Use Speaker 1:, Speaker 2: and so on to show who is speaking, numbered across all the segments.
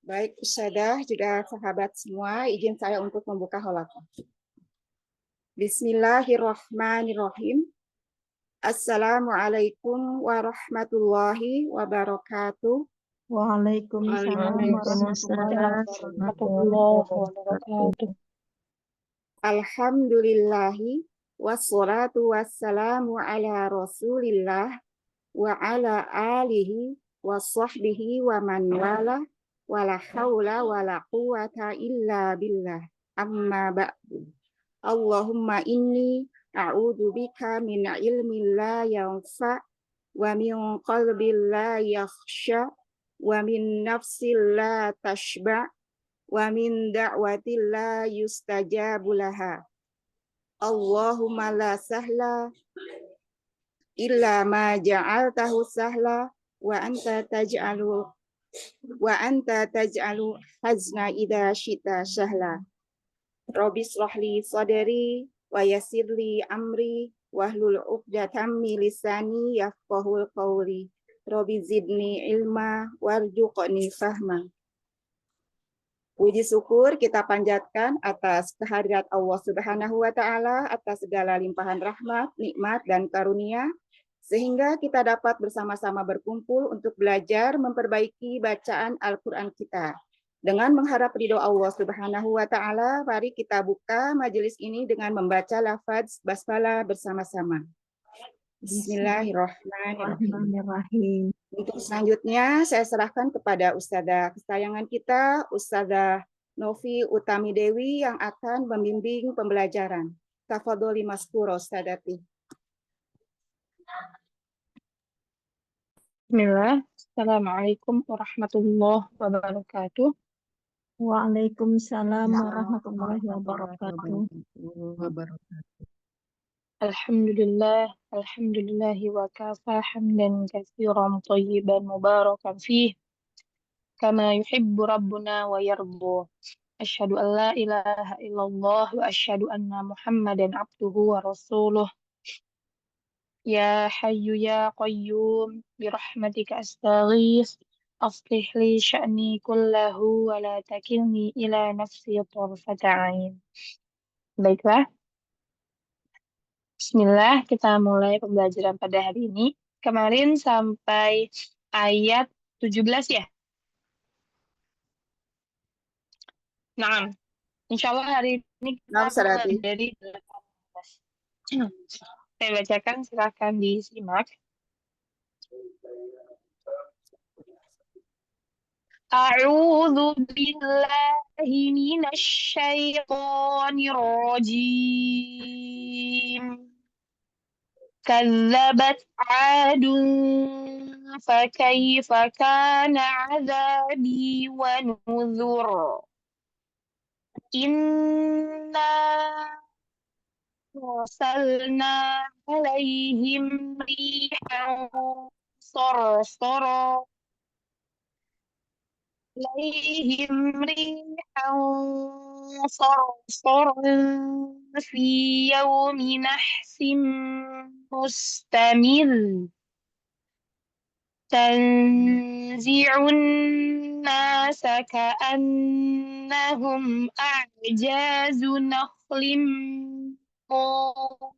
Speaker 1: Baik, Ustadzah, juga sahabat semua, izin saya untuk membuka halaqah. Bismillahirrahmanirrahim. Assalamualaikum warahmatullahi wabarakatuh.
Speaker 2: Waalaikumsalam warahmatullahi wabarakatuh.
Speaker 1: Alhamdulillahi wassalatu wassalamu ala rasulillah wa ala alihi wa sahbihi wa man wala wala hawla wala quwata illa billah. Amma ba'du. Allahumma inni a'udzu bika min ilmin la yanfa wa min qalbin la yakhsha wa min nafsin la tashba wa min da'watin la yustajabu laha. Allahumma la sahla illa ma ja'altahu sahla wa anta taj'alu hazna idza syi'ta sahla. Rabbi shrahli sadri wa yassirli amri wahlul 'uqdatam min lisani yafqahul qawli. Rabbi zidni ilma warzuqni fahma. Puji syukur kita panjatkan atas kehadirat Allah Subhanahu wa taala atas segala limpahan rahmat, nikmat dan karunia sehingga kita dapat bersama-sama berkumpul untuk belajar memperbaiki bacaan Al-Qur'an kita. Dengan mengharap ridho Allah Subhanahu wa taala, mari kita buka majelis ini dengan membaca lafaz basmalah bersama-sama. Bismillahirrahmanirrahim. Untuk selanjutnya saya serahkan kepada Ustadzah kesayangan kita, Ustadzah Novi Utami Dewi yang akan membimbing pembelajaran. Tafadholi maskura Ustadzati.
Speaker 2: Bismillah. Assalamualaikum warahmatullahi wabarakatuh. Waalaikumsalam warahmatullahi wabarakatuh. Alhamdulillah, alhamdulillahi wa kafa hamdan katsiran tayyiban mubarakan fih kama yuhibbu rabbuna wa yarda. Asyhadu an la ilaha illallah wa asyhadu anna Muhammadan abduhu wa rasuluh. Ya hayyu ya qayyum bi rahmatika astaghits aslih li sya'ni kullahu wa la takilni ila nafsi tarfata 'ain. Baiklah. Bismillah, kita mulai pembelajaran pada hari ini. Kemarin sampai ayat 17 ya? Nah, insya Allah hari ini kita mulai dari 18. Saya bacakan, silakan disimak. A'udzu billahi minasy syaithanir rajim. كذبت عاد فكيف كان عذابي ونذر إنا أرسلنا عليهم ريحا صرصرا في يوم نحس مستمر تنزع الناس كأنهم أعجاز نخل منقعر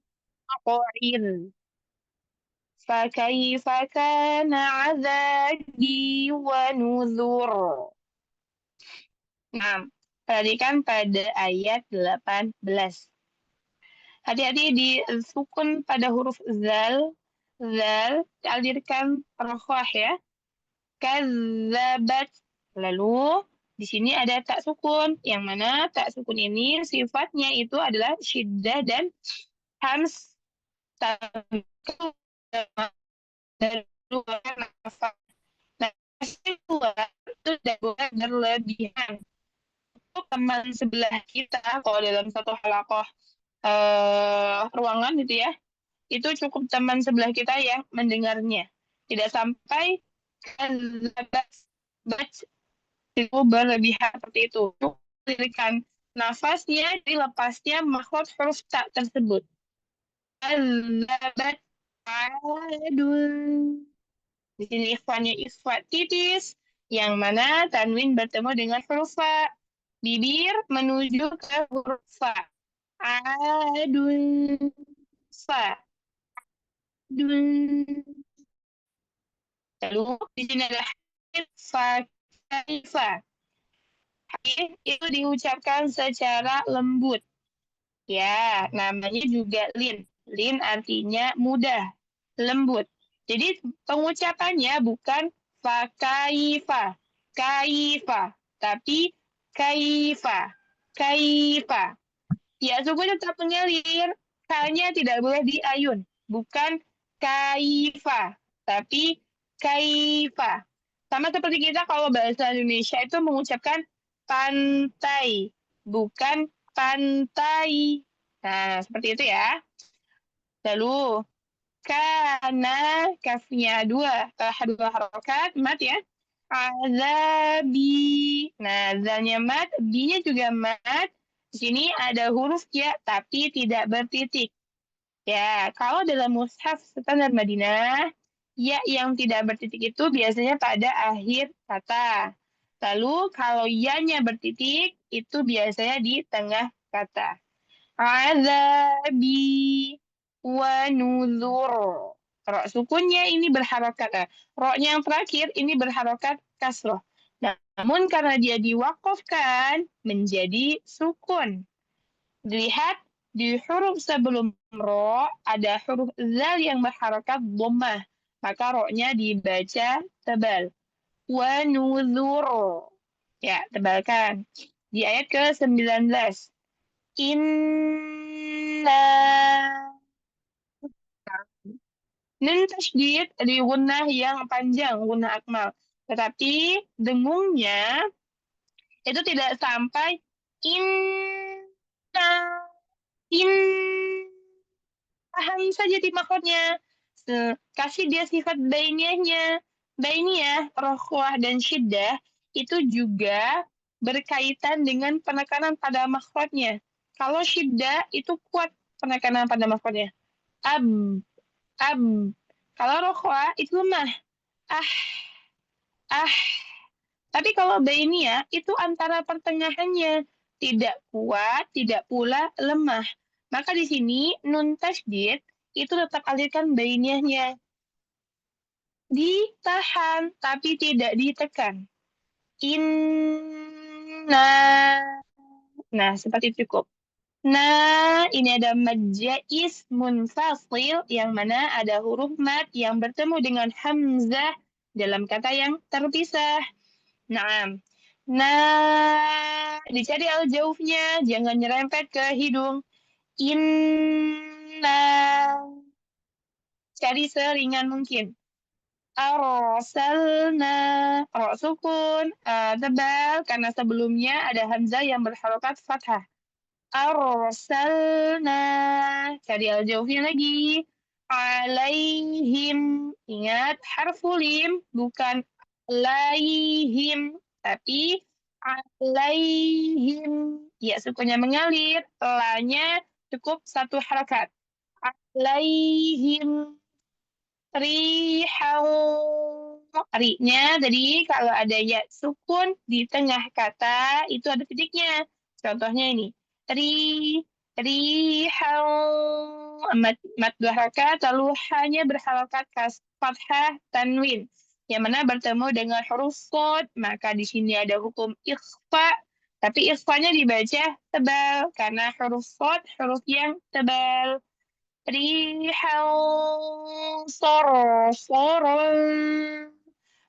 Speaker 2: فكيف كان عذابي ونذر. Nah, perhatikan pada ayat 18. Hati-hati di sukun pada huruf zal, dialirkan rokhah ya. Kadzabat. Lalu di sini ada tak sukun, yang mana tak sukun ini sifatnya itu adalah syiddah dan hams. Itu bukan berlebihan. Teman sebelah kita kalau dalam satu halakoh ruangan gitu ya, itu cukup teman sebelah kita yang mendengarnya, tidak sampai itu berlebihan seperti itu. Lirikan nafasnya dilepasnya makhluk huruf tak tersebut. Di sini ikhwannya ikhwan titis, yang mana tanwin bertemu dengan huruf fa. Bibir menuju ke huruf fa. Adun, fa, dun. Lalu di sini ada fa, kaifa. Itu diucapkan secara lembut. Ya, namanya juga lin. Lin artinya mudah, lembut. Jadi pengucapannya bukan fa kaifa, kaifa, tapi kaifa, kaifa. Ya, suku tetap mengalir. K-nya tidak boleh diayun. Bukan kaifa, tapi kaifa. Sama seperti kita kalau bahasa Indonesia itu mengucapkan pantai, bukan pantai. Nah, seperti itu ya. Lalu, karena kafnya dua harokat, mat ya. Azabi. Nah, zalnya mat, b-nya juga mat. Di sini ada huruf ya, tapi tidak bertitik. Ya, kalau dalam mushaf standar Madinah, ya yang tidak bertitik itu biasanya pada akhir kata. Lalu kalau ya-nya bertitik, itu biasanya di tengah kata. Azabi wa nuzur. Ro sukunnya ini berharokat. Ro-nya yang terakhir ini berharokat kasroh. Namun karena dia diwakafkan menjadi sukun. Dilihat di huruf sebelum ro ada huruf zal yang berharokat dhammah. Maka ro-nya dibaca tebal. Wa nuzur. Ya, tebalkan. Di ayat ke-19. Inna. Nun tasydid di gunnah yang panjang, gunnah akmal. Tetapi dengungnya itu tidak sampai inna, in. Paham saja di makhrajnya. Kasih dia sifat bainiyahnya. Bainiyah, rokhwah, dan syiddah itu juga berkaitan dengan penekanan pada makhrajnya. Kalau syiddah itu kuat penekanan pada makhrajnya. Ab, ab. Kalau rokhwah itu lemah. Ah, ah. Tapi kalau bainiyah itu antara pertengahannya. Tidak kuat, tidak pula lemah. Maka di sini nun tasydid itu tetap alirkan bainiyahnya. Ditahan, tapi tidak ditekan. Inna. Nah, seperti itu cukup. Nah, ini ada mad jaiz munfasil yang mana ada huruf mad yang bertemu dengan hamzah dalam kata yang terpisah. Nah, dicari al-jaufnya, jangan nyerempet ke hidung. Inna. Cari seringan mungkin. Arsalna. Ro sukun, tebal, karena sebelumnya ada hamzah yang berharokat fathah. Arsalna. Cari al-jaufnya lagi. Alaihim. Ingat, harfulim, bukan alaihim, tapi alaihim. Ya, sukunya mengalir. La-nya cukup satu harakat. Alaihim. Rihau. Ri-nya tadi kalau ada ya sukun di tengah kata itu ada titiknya. Contohnya ini. Ri, rihau. Mat dua harakat lalu hanya berharakat kas fathah tanwin. Yang mana bertemu dengan huruf sod, maka di sini ada hukum ikhfa. Tapi ikhfanya dibaca tebal karena huruf sod huruf yang tebal. Rihan sorong.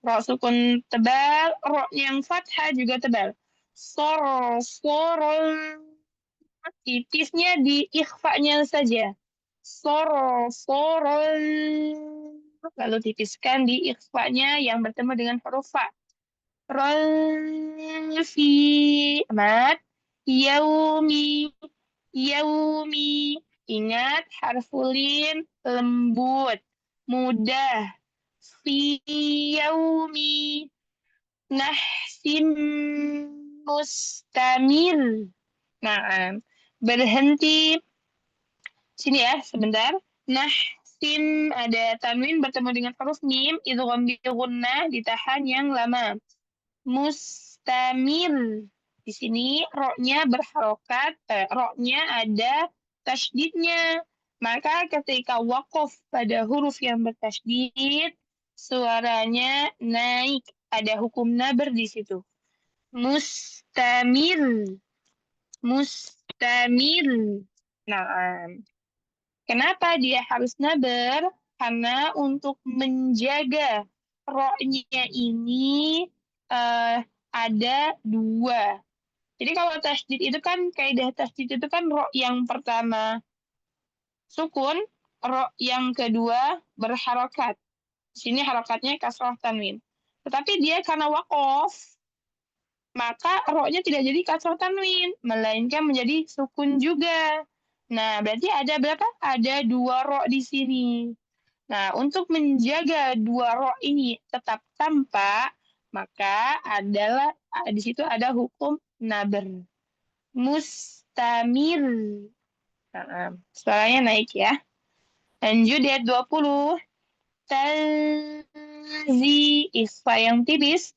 Speaker 2: Ro sukun tebal, ro yang fathah juga tebal. Sorong. Tipisnya di ikhfanya saja. Sorong. Lalu tipiskan di ikhfanya yang bertemu dengan huruf fa. Rolfi. Amat. Yaumi. Yaumi. Ingat, harfulin lembut, mudah. Fi yaumi nahsin mustamil. Nah, berhenti. Sini ya, sebentar. Nahsin ada tanwin bertemu dengan huruf mim, idgham bi gunnah ditahan yang lama. Mustamir. Di sini ro-nya berharokat, ro-nya ada tasydidnya. Maka ketika wakof pada huruf yang bertasydid, suaranya naik. Ada hukum naber di situ. Mustamir. Mustamir. Nah, kenapa dia harus naber? Karena untuk menjaga ro-nya ini eh, ada dua. Jadi kalau tasydid itu kan, kaidah tasydid itu kan ro yang pertama sukun, ro yang kedua berharokat. Di sini harokatnya kasroh tanwin. Tetapi dia karena wakof, maka ro-nya tidak jadi kasroh tanwin, melainkan menjadi sukun juga. Nah, berarti ada berapa? Ada dua ro di sini. Nah, untuk menjaga dua ro ini tetap tampak, maka adalah di situ ada hukum naber. Mustamir. Suaranya naik ya. Lanjut di ayat 20. Tanzi, isfa yang tipis.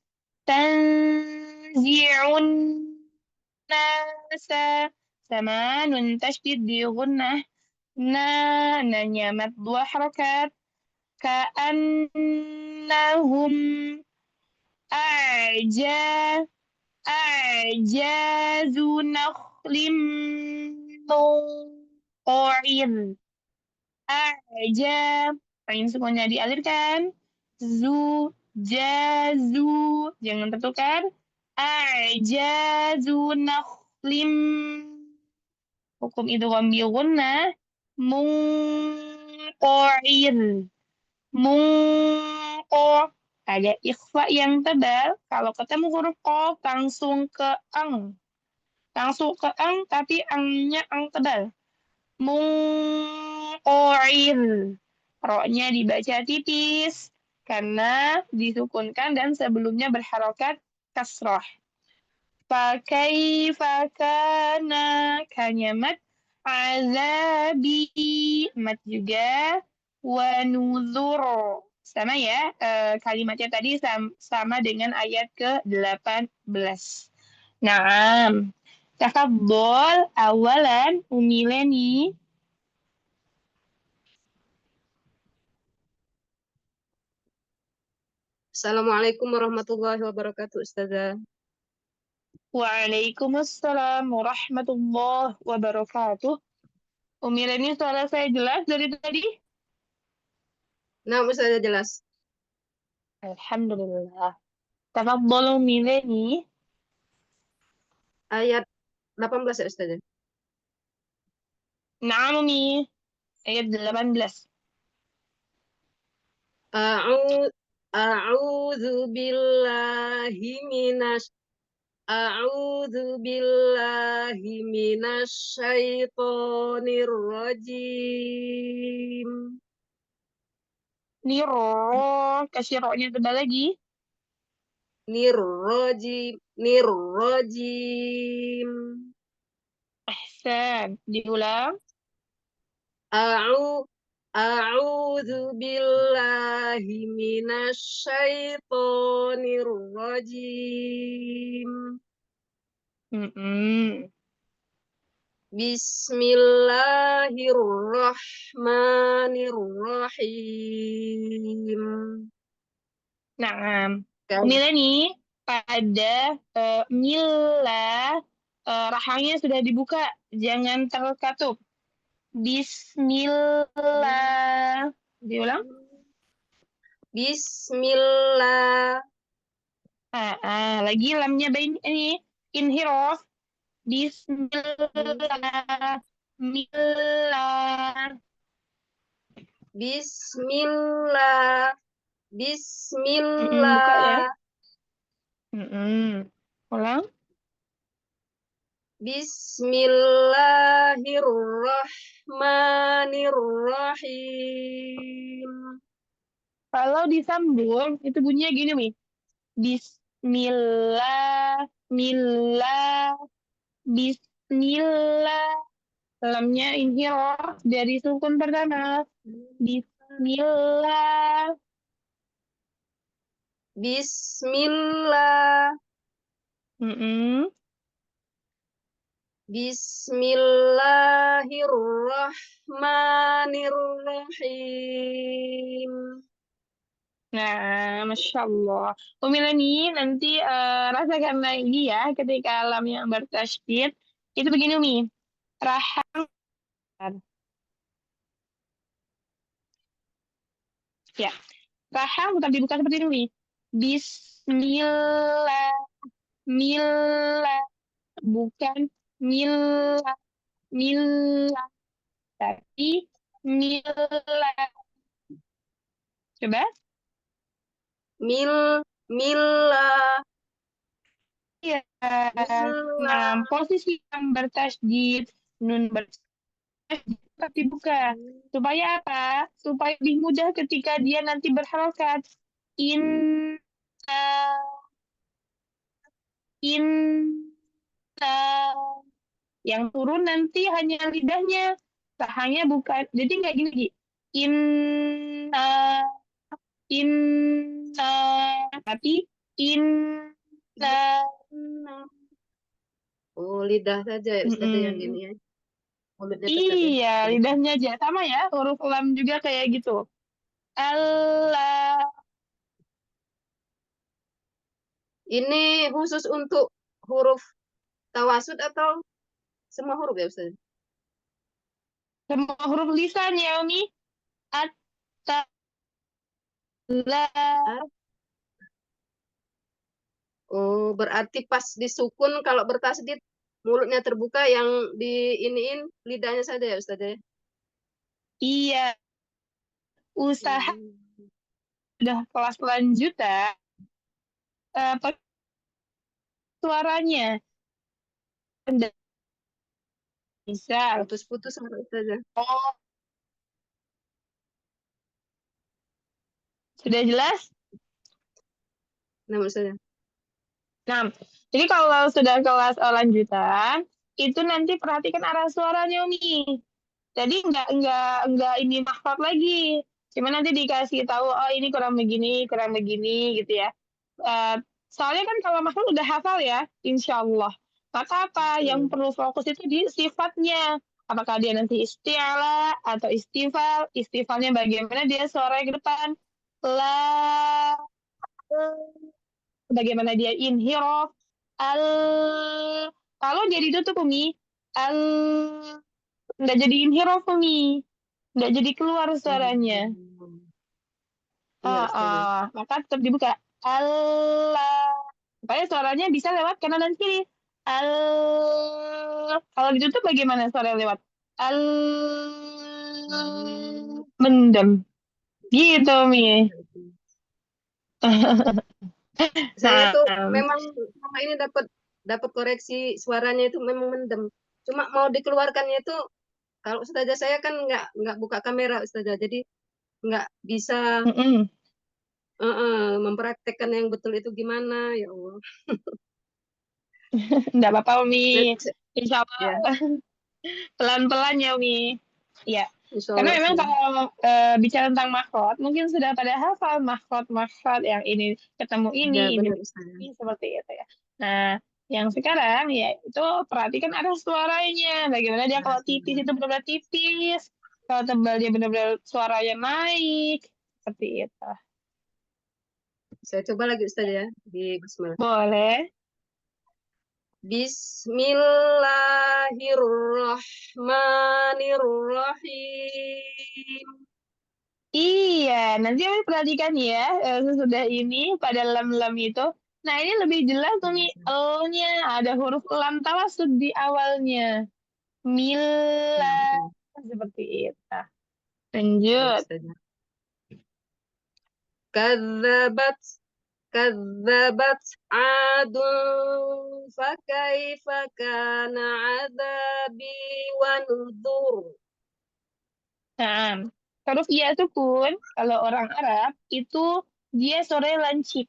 Speaker 2: Tanzi'un nasa. Sama nun tasydid di gunnah. Nanya mat dua harakat. Ka'annahum a'ja a'jazu nakhlim munqa'ir. A'ja, paling sukunnya dialirkan. Jazu, jangan tertukar. A'jazu nakhlim. Hukum itu ambil gunnah. Munqa'ir. Mungko, ada ikhfa yang tebal. Kalau ketemu huruf kof langsung ke ang. Langsung ke ang tapi angnya ang tebal. Mungkoir. Roknya dibaca tipis karena disukunkan dan sebelumnya berharokat kasroh. Fakaifa kana kanyamat azabi mat juga wa nuzur. Sama ya, kalimatnya tadi sama dengan ayat ke-18. Naam. Tafadhol awalan umileni.
Speaker 3: Assalamualaikum warahmatullahi wabarakatuh, Ustazah.
Speaker 2: Waalaikumsalam warahmatullahi wabarakatuh. Umileni suara saya jelas dari tadi?
Speaker 3: Nah, Ustazah jelas.
Speaker 2: Alhamdulillah. Tafadhol umileni.
Speaker 3: Ayat 18 ya, Ustazah.
Speaker 2: Naam Umi. Ayat 18.
Speaker 3: A'u- A'udzu billahi minas A'udzu billahi minasyaitonir rajim.
Speaker 2: Niro. Kasih roknya tebal lagi.
Speaker 3: Nirrajim.
Speaker 2: Ahsan. Diulang.
Speaker 3: A'u A'udzu billahi minasyaitonir rajim.
Speaker 2: Mm-mm.
Speaker 3: Bismillahirrahmanirrahim.
Speaker 2: Nah,
Speaker 3: Kan?
Speaker 2: Umila nih pada Mila rahangnya sudah dibuka, jangan terkatup. Bismillah. Diulang.
Speaker 3: Bismillah.
Speaker 2: Lagi lamnya ini inhirof. Bismillah. Mila.
Speaker 3: Bismillah.
Speaker 2: Buka ya.
Speaker 3: Bismillah.
Speaker 2: Ulang.
Speaker 3: Bismillahirrahmanirrahim.
Speaker 2: Kalau disambung itu bunyinya gini nih. Bismillah, Mila, Bismillah. Lamnya inhirof dari sukun pertama. Bismillah.
Speaker 3: Bismillah.
Speaker 2: Mm-mm.
Speaker 3: Bismillahirrahmanirrahim.
Speaker 2: Nah, Masya Allah. Umi Leni, nanti rasakan lagi ya ketika lam yang bertasydid. Itu begini Umi. Rahman. Ya. Rahang bukan dibuka seperti ini Umi. Bismillah. Mila. Bukan mila. Mila. Tapi mila. Coba.
Speaker 3: Millah.
Speaker 2: Ya. Nah,
Speaker 3: Millah.
Speaker 2: posisi yang bertasydid. Nun bertasydid. Tapi buka. Supaya apa? Supaya lebih mudah ketika dia nanti berharokat. In, in, yang turun nanti hanya lidahnya. Sahanya bukan. Jadi nggak gini, Ji. Inna, inna. Tapi inna.
Speaker 3: Oh, lidah saja ya Ustazah yang
Speaker 2: Mm-mm.
Speaker 3: gini ya. Mulutnya tetap ya.
Speaker 2: Iya, lidahnya aja. Sama ya, huruf lam juga kayak gitu. Allah.
Speaker 3: Ini khusus untuk huruf tawasud atau semua huruf ya Ustaz?
Speaker 2: Semua huruf lisan ya, Umi. Atta. La.
Speaker 3: Ah, oh, berarti pas disukun kalau bertasdid mulutnya terbuka yang di iniin lidahnya saja ya Ustaz ya?
Speaker 2: Iya, usaha
Speaker 3: Hmm.
Speaker 2: udah kelas lanjutan. Pakai suaranya. Misal,
Speaker 3: Putus-putus sama Ustaz ya.
Speaker 2: oh, sudah jelas?
Speaker 3: Nah, Ustaz ya.
Speaker 2: Nah, jadi kalau sudah kelas lanjutan, itu nanti perhatikan arah suaranya, Umi. Jadi nggak ini mahfad lagi. Cuma nanti dikasih tahu, oh ini kurang begini, gitu ya. Eh, Soalnya kan kalau mahfad udah hafal ya, insya Allah. Maka apa yang
Speaker 3: Hmm.
Speaker 2: perlu fokus itu di sifatnya. Apakah dia nanti isti'ala atau istifal. Istifalnya bagaimana dia suaranya ke depan. La, bagaimana dia inhiraf. Al, kalau dia ditutup Umi, al, nggak jadi inhiraf Umi. Nggak jadi keluar suaranya.
Speaker 3: Oh. Iya Ustaz ya.
Speaker 2: Maka tetap dibuka. Allah. Supaya suaranya bisa lewat kanan dan kiri. Al. Kalau ditutup bagaimana suara lewat? Al.
Speaker 3: Hmm.
Speaker 2: Mendem. Gitu, Mi.
Speaker 3: Saya
Speaker 2: Nah,
Speaker 3: tuh memang sama ini dapat dapat koreksi suaranya itu memang mendem. Cuma mau dikeluarkannya itu kalau ustazah saya kan nggak buka kamera ustazah, jadi nggak bisa
Speaker 2: mm-mm.
Speaker 3: mempraktekkan yang betul itu gimana ya Allah.
Speaker 2: Nggak apa-apa, Mi.
Speaker 3: Saya-
Speaker 2: Insya Allah
Speaker 3: ya,
Speaker 2: pelan-pelan ya, Mi. Iya.
Speaker 3: insya
Speaker 2: Karena
Speaker 3: Allah
Speaker 2: memang
Speaker 3: ustazah.
Speaker 2: kalau bicara tentang mahkot, mungkin sudah pada hafal mahkot yang ini ketemu
Speaker 3: Ya
Speaker 2: ini
Speaker 3: benar ustazah.
Speaker 2: seperti itu ya. Nah, yang sekarang ya itu perhatikan arah suaranya. Bagaimana dia
Speaker 3: Nah,
Speaker 2: kalau tipis
Speaker 3: ustazah.
Speaker 2: itu benar-benar tipis, kalau tebal dia benar-benar suaranya naik, seperti itu.
Speaker 3: Saya coba lagi ustazah ya di Bismillah.
Speaker 2: Boleh.
Speaker 3: Bismillahirrahmanirrahim.
Speaker 2: Iya, nanti kami perhatikan ya sesudah ini pada lam-lam itu. Nah, ini lebih jelas tuh nih, L-nya ada huruf lam tawasud di awalnya. Mila,
Speaker 3: Nah, betul.
Speaker 2: seperti itu.
Speaker 3: Baik,
Speaker 2: Lanjut.
Speaker 3: ustazah. Kadzabat كذبت عاد فكيف كان عذابي ونذر.
Speaker 2: Nah, huruf iya sukun, kalau orang Arab, itu dia sore lancip.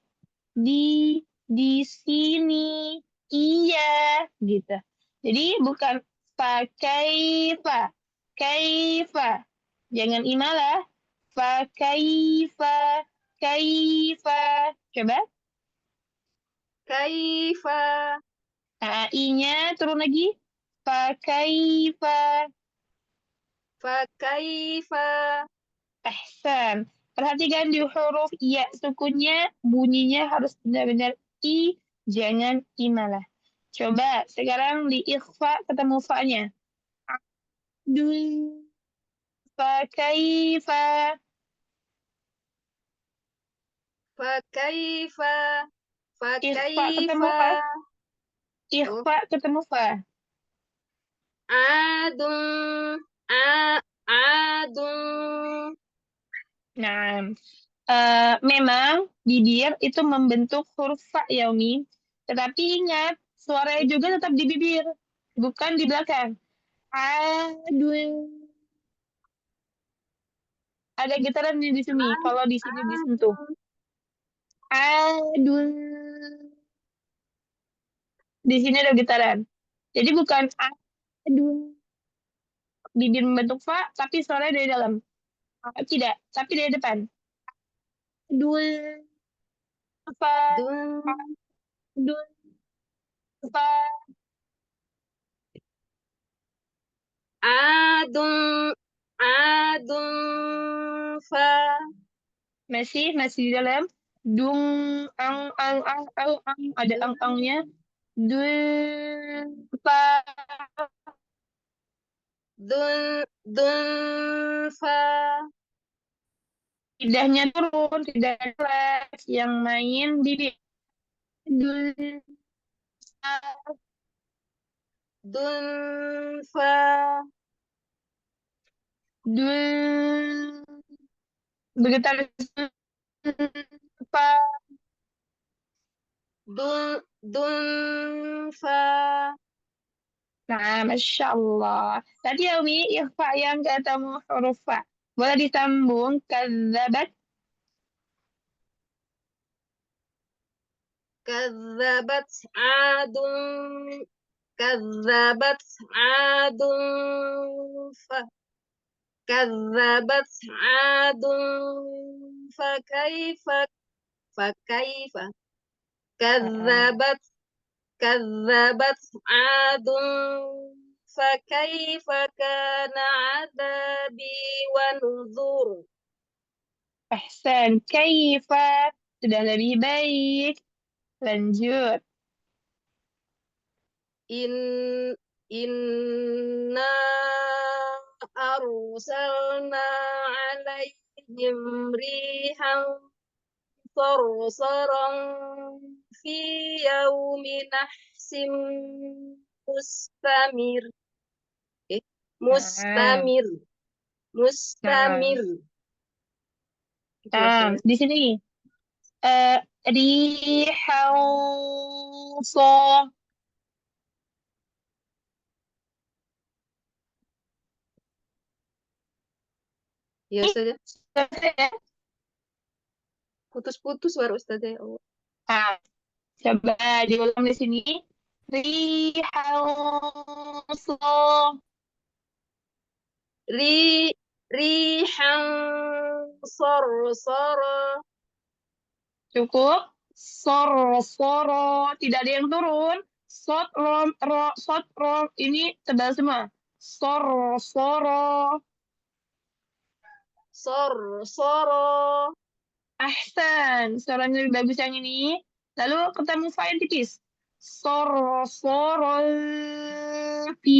Speaker 2: Di, di sini, iya, gitu. Jadi bukan fakaifa, kaifa. Jangan imalah, fakaifa, kaifa. Coba.
Speaker 3: Kaifa.
Speaker 2: I-nya turun lagi. Fa kaifa.
Speaker 3: Fa kaifa.
Speaker 2: Ahsan. Perhatikan di huruf iya sukunnya bunyinya harus benar-benar i, jangan imalah. Coba sekarang di ikhfa ketemu fa-nya. Dul fa kaifa.
Speaker 3: Fa kaifa. Fa
Speaker 2: Ikhfa ketemu
Speaker 3: kaifa.
Speaker 2: fa.
Speaker 3: Oh,
Speaker 2: Ikhfa ketemu fa.
Speaker 3: adun. Adun.
Speaker 2: Nah, memang bibir itu membentuk huruf fa ya Umi. Tetapi ingat, suaranya juga tetap di bibir, bukan di belakang. Aduh. Ada getaran di sini. Kalau di sini disentuh.
Speaker 3: Adun.
Speaker 2: Aduh. Di sini ada getaran. Jadi bukan aduh. Bibir membentuk fa, tapi suaranya dari dalam. Tidak, tapi dari depan. Aduh. Fa.
Speaker 3: Dun.
Speaker 2: Aduh. Fa.
Speaker 3: Adun. Adun. Fa.
Speaker 2: Masih di dalam. Dung, ang. Ada ang-angnya. Dung, fa.
Speaker 3: Dun. Dun. Fa.
Speaker 2: Lidahnya turun, tidak relax. Yang main bibir. Dung, fa.
Speaker 3: Dun. Fa.
Speaker 2: Dung. Bergetar. Fa.
Speaker 3: Dun. Dun. Fa.
Speaker 2: Nah, Masya Allah. Tadi ya, Umi, ikhfa yang ketemu huruf fa. Boleh disambung. Kadzabat.
Speaker 3: Kadzabat adun. Kadzabat adun. Fa. Kadzabat adun. Fa kaifa. Fa kaifa.
Speaker 2: Ah,
Speaker 3: Kadzabat. Kadzabat adun. Fa kaifa kana adabi wa nuzur.
Speaker 2: Ahsan. Kaifa. Sudah lebih baik. Lanjut.
Speaker 3: In inna arsalna alaihim rihan sarsaran fi yaumi nahsim mustamir. Eh,
Speaker 2: Nah,
Speaker 3: mustamir.
Speaker 2: nah,
Speaker 3: Mustamir. Itu
Speaker 2: nah.
Speaker 3: artinya.
Speaker 2: Di sini. Eh, Rihauso.
Speaker 3: Ya
Speaker 2: Ih,
Speaker 3: saja.
Speaker 2: selesai ya?
Speaker 3: Putus-putus suara Ustazah. Ya Allah.
Speaker 2: Nah, coba diulang di sini. Rihauso.
Speaker 3: Ri rihan sarsara.
Speaker 2: Cukup. Soro. Tidak ada yang turun. Sot, rom, ro, sot, rom. Ini tebal semua. Soro.
Speaker 3: Sarsara.
Speaker 2: Ahsan. Suaranya lebih bagus yang ini. Lalu ketemu fa yang tipis. Soro. Fi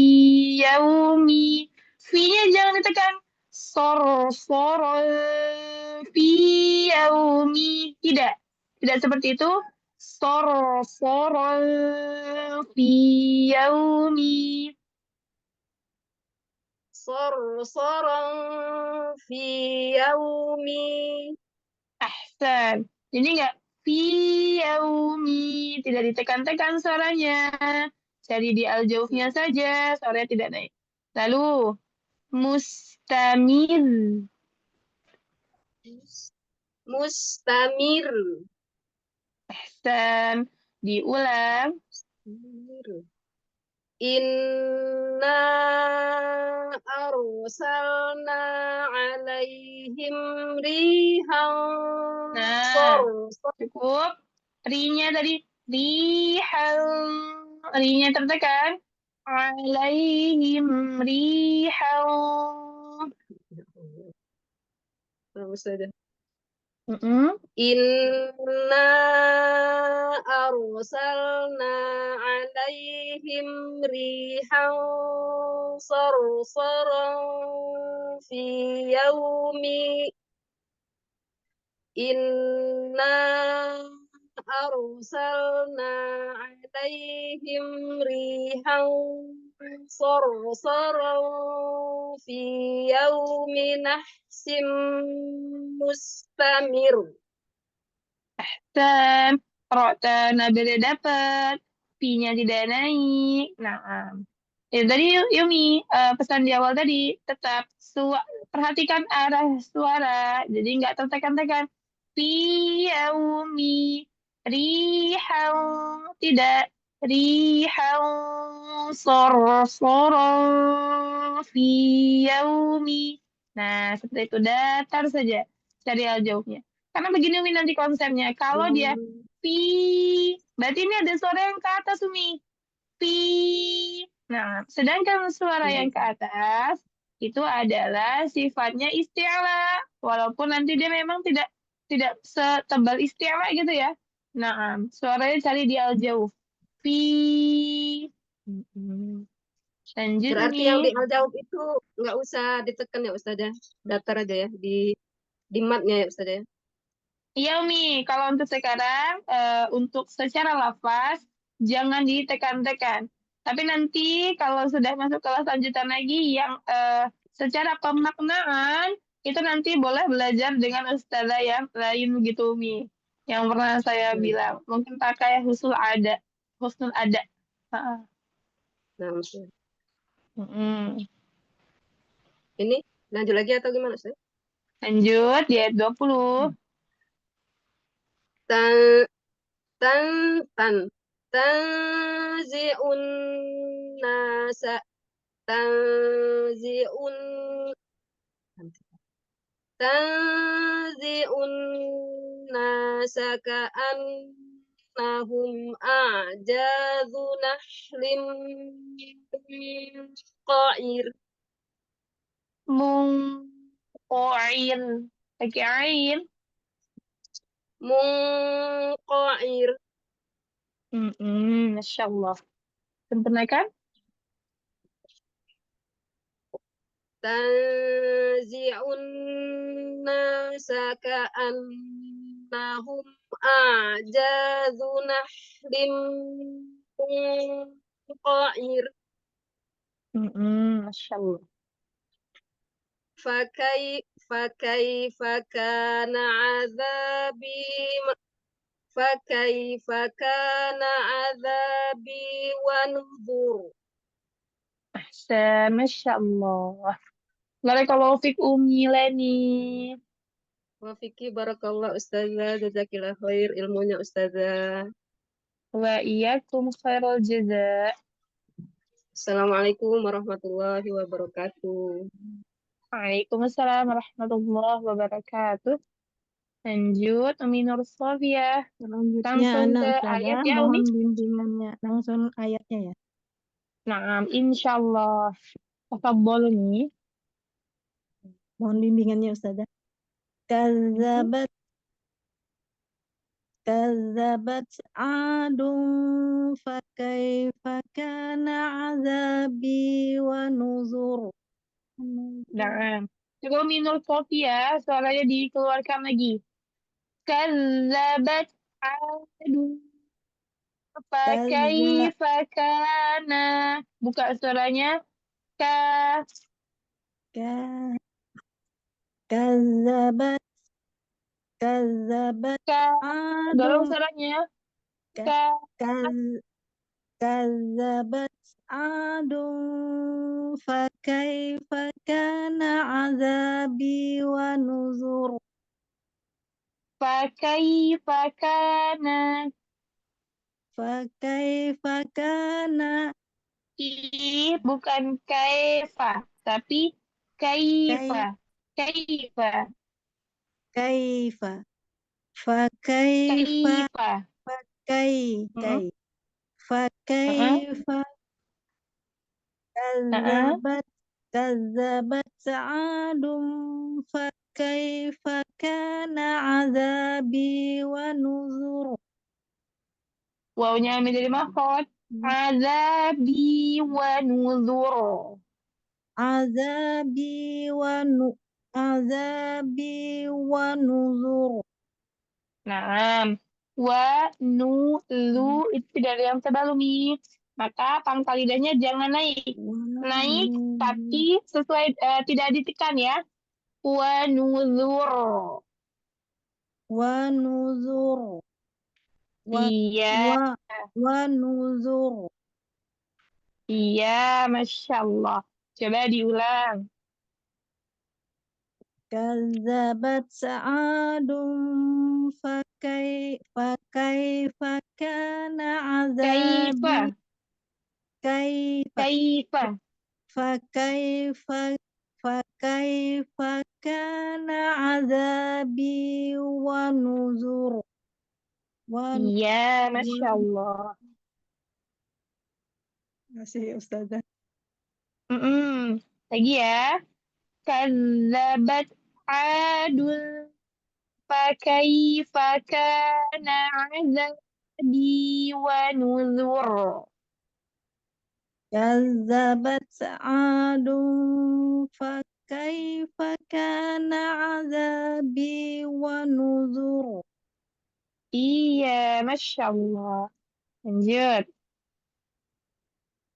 Speaker 2: yaumi. Fi-nya jangan ditekan. Soro. Fi yaumi. Tidak. Tidak seperti itu. Soro. Fi yaumi.
Speaker 3: Sarsaran fi yaumi.
Speaker 2: Ahsan. Jadi nggak fi yaumi. Tidak ditekan-tekan suaranya. Jadi di aljaufnya saja, suaranya tidak naik. Lalu, mustamir.
Speaker 3: Mustamir.
Speaker 2: Ahsan. Diulang.
Speaker 3: Mustamir. Inna arsalna alaihim rihan
Speaker 2: Nah,
Speaker 3: sarsar.
Speaker 2: cukup. Ri-nya tadi. Rihal. Ri-nya tertekan. Alaihim rihal.
Speaker 3: Bagus saja.
Speaker 2: Mm-mm.
Speaker 3: Inna arsalna alaihim rihan sarsaran fi yaumi. Inna arsalna alaihim rihan sarsaran fi yaumi nahsim mustamir.
Speaker 2: Dan rotan nabila dapat. Pi-nya tidak naik. Nah, itu tadi Yumi, pesan di awal tadi tetap perhatikan arah suara, jadi nggak tertekan-tekan. Fi yaumi rihau, tidak rihau sor fi yaumi. Nah, seperti itu datar saja cari al jauhnya. Karena begini Umi nanti konsepnya. Kalau dia pi, berarti ini ada suara yang ke atas Umi. Pi. Nah, sedangkan suara yang ke atas itu adalah sifatnya isti'la. Walaupun nanti dia memang tidak tidak setebal isti'la gitu ya. Nah, suaranya cari di al-jauh. Pi. Mm-mm. Lanjut
Speaker 3: Berarti yang di
Speaker 2: Umi.
Speaker 3: aljawab itu nggak usah ditekan ya Ustazah. Datar aja ya di matnya ya Ustazah ya.
Speaker 2: Iya Umi, kalau untuk sekarang, untuk secara lafaz, jangan ditekan-tekan. Tapi nanti kalau sudah masuk kelas lanjutan lagi yang secara pemaknaan, itu nanti boleh belajar dengan ustazah yang lain begitu Umi. Yang pernah saya bilang, mungkin pakai husnul ada. Heeh.
Speaker 3: Nah, Ustazah.
Speaker 2: Mm-mm.
Speaker 3: Ini lanjut lagi atau gimana Ustazah?
Speaker 2: Lanjut di ayat 20.
Speaker 3: Tan tan tan tanzi'un nasa tanzi'un tanzi'un nasa ka'annahum a'jazu nahlim qair.
Speaker 2: Mungkoin. Pakai ain.
Speaker 3: Munqair.
Speaker 2: Masya Allah. Sempurna kan?
Speaker 3: Tanzi'un nasa ka'annahum a'jazu nahlim munqair.
Speaker 2: Masya Allah.
Speaker 3: Fakaifa kana azabi fakaifa kana azabi wa nuzur.
Speaker 2: Ahsan, Masya Allah. Barakallahu fiik Umi Leni.
Speaker 3: Wa fiki barakallah ustazah, jazakillah khair ilmunya ustazah.
Speaker 2: Wa iyyakum khairul jaza.
Speaker 3: Assalamualaikum warahmatullahi wabarakatuh.
Speaker 2: Waalaikumsalam warahmatullahi wabarakatuh. Lanjut, Umi Nur Sofia.
Speaker 4: Selanjutnya
Speaker 2: Langsung
Speaker 4: anak
Speaker 2: ke
Speaker 4: Ustazah,
Speaker 2: ayat ya,
Speaker 4: mohon
Speaker 2: Umi.
Speaker 4: bimbingannya langsung ayatnya ya.
Speaker 2: Nah, insya Allah. Tafadhol nih.
Speaker 4: Mohon bimbingannya Ustazah. Kazzabat kazzabat adun fakaifa kana azabi wa nuzur.
Speaker 2: Nah, coba Umi Nur Sofia, suaranya dikeluarkan lagi. Kazzabat adun.
Speaker 4: Kazza
Speaker 2: Fakaifa kana. Buka suaranya. Ka.
Speaker 4: ka- kazzabat kazzabat
Speaker 2: Ka. Dorong
Speaker 4: adun
Speaker 2: suaranya.
Speaker 4: ka-
Speaker 2: Ka.
Speaker 4: kaz- kazzabat adun fakaifa kana azabi wa nuzur.
Speaker 2: Fakaifa kana.
Speaker 4: Fakaifa kana
Speaker 2: bukan kaifa, tapi kaifa. Kaifa.
Speaker 4: kaifa fakaifa
Speaker 2: Kaifa.
Speaker 4: kai
Speaker 2: Mm-mm.
Speaker 4: kai
Speaker 2: Mm-mm.
Speaker 4: fakaifa
Speaker 2: Mm-mm.
Speaker 4: kazzabat adum fakaifa kana azabi wa nuzur.
Speaker 2: Wawunya menjadi mahfad. Azabi wa nuzur.
Speaker 4: Azabi azabi wa nuzur.
Speaker 2: Nah, wa nu lu itu tidak ada yang tebal Umi. Maka pangkal lidahnya jangan naik. Naik tapi sesuai tidak ditekan ya. Wa nuzur.
Speaker 4: Wa nuzur wa
Speaker 2: Iya,
Speaker 4: wa wa nuzur.
Speaker 2: iya, Masya Allah. Coba diulang.
Speaker 4: Kazzabat sa'adun fakaifa kana
Speaker 2: Kaifa,
Speaker 4: azabi kaifa
Speaker 2: kaifa.
Speaker 4: fakaifa fakaifa kana azabi wa nuzur wa
Speaker 2: Iya,
Speaker 4: wa
Speaker 2: Masya Allah.
Speaker 4: masih Ustazah.
Speaker 2: Mm-mm. Lagi ya. Kazzabat adun fakaifa kana azabi wa nuzur.
Speaker 4: Kazzabat sa'adun fakaifa kana azabi wa nuzur.
Speaker 2: Iya, Masya Allah. Lanjut.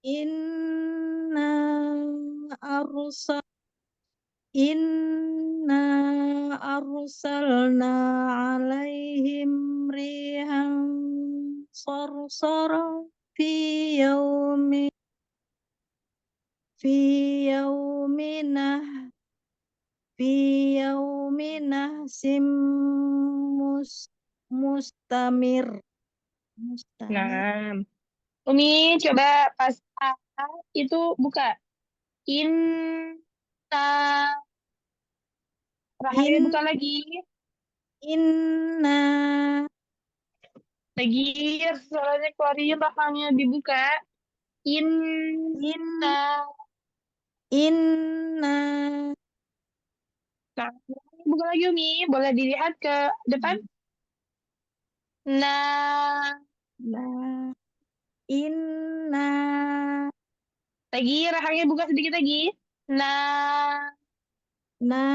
Speaker 4: Inna arsal Inna arsalna alaihim rihan sarsaran yaumi fi yauminah fi yauminah mus, mustamir mustamir
Speaker 2: Nah, Umi coba pas A itu buka. Inna. Rahangnya
Speaker 4: in
Speaker 2: buka lagi.
Speaker 4: inna
Speaker 2: Lagi suaranya keluarin rahangnya dibuka.
Speaker 4: in
Speaker 2: Inna.
Speaker 4: inna
Speaker 2: Nah, buka lagi Umi. Boleh dilihat ke depan. Nah,
Speaker 4: nah inna
Speaker 2: lagi rahangnya buka sedikit lagi. Nah,
Speaker 4: na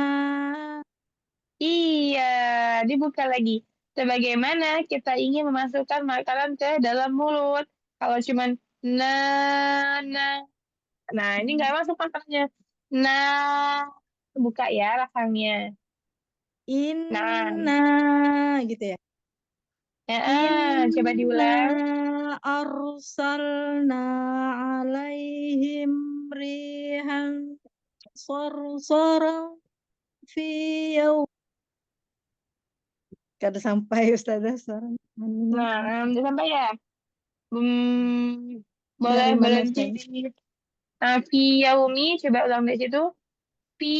Speaker 2: iya, dibuka lagi. Sebagaimana kita ingin memasukkan makanan ke dalam mulut. Kalau cuman nah, nah ini nggak masuk makanannya. Nah, buka ya rahangnya. Nah,
Speaker 4: inna gitu ya.
Speaker 2: coba
Speaker 4: Inna
Speaker 2: diulang.
Speaker 4: arsalna alaihim rihan sarsaran fi yaum. Kada sampai Ustazah suara manunya.
Speaker 2: Nah, udah sampai ya. Hmm, boleh
Speaker 4: Dari mana
Speaker 2: berhenti
Speaker 4: Ustazah?
Speaker 2: di fi yaumi. Coba ulang dari situ. Fi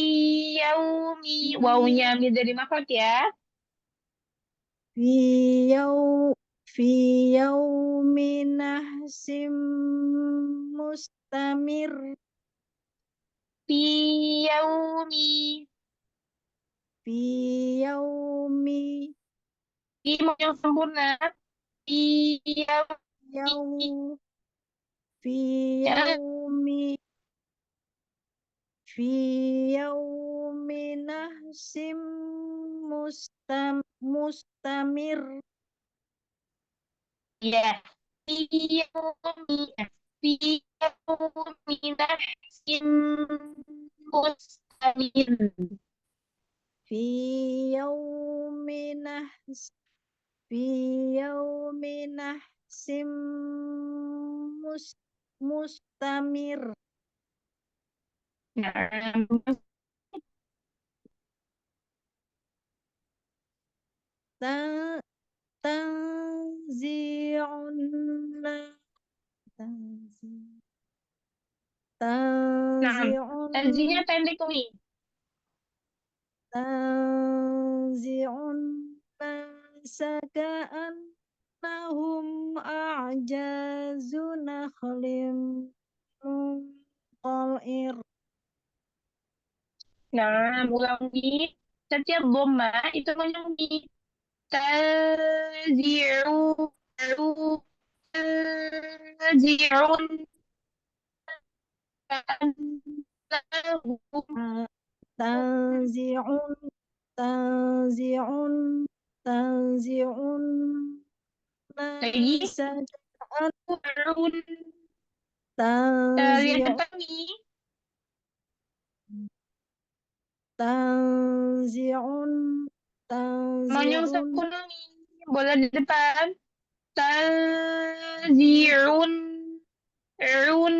Speaker 2: yaumi. Wawunya
Speaker 4: Fi
Speaker 2: ambil dari makrot ya.
Speaker 4: fi yau fi yaumin nahsim mustamir
Speaker 2: Fi yaumi.
Speaker 4: fi yaumi
Speaker 2: Fi mau yang sempurna. Fi yaumi.
Speaker 4: yau fi
Speaker 2: Ya,
Speaker 4: yaumi fi yaumi nahsim mustamir
Speaker 2: ya. Fi yaumi. Fi yaumi nahsin mustamir.
Speaker 4: fi yaumi nahs fi yaumi nahsim mus, mustamir
Speaker 2: Nah,
Speaker 4: Ta- tanzi'un tanzi
Speaker 2: Nah,
Speaker 4: tanzi'un
Speaker 2: tazinya pendek Umi.
Speaker 4: tanzi'un nasa ka'annahum a'jazu nakhlim munqa'ir.
Speaker 2: Nah, ulang Umi. Setiap dhamma itu banyak Umi. Tazi'u, tazi'un, ka'annahum.
Speaker 4: tanzi'un tanzi'un tanzi'un
Speaker 2: Lagi,
Speaker 4: nasa
Speaker 2: un, lihat
Speaker 4: tanzi'un
Speaker 2: depan Umi.
Speaker 4: tanzi'un
Speaker 2: Monyong
Speaker 4: tanzi'un
Speaker 2: sepuluh Umi. Bola di depan. Tazi'un, un.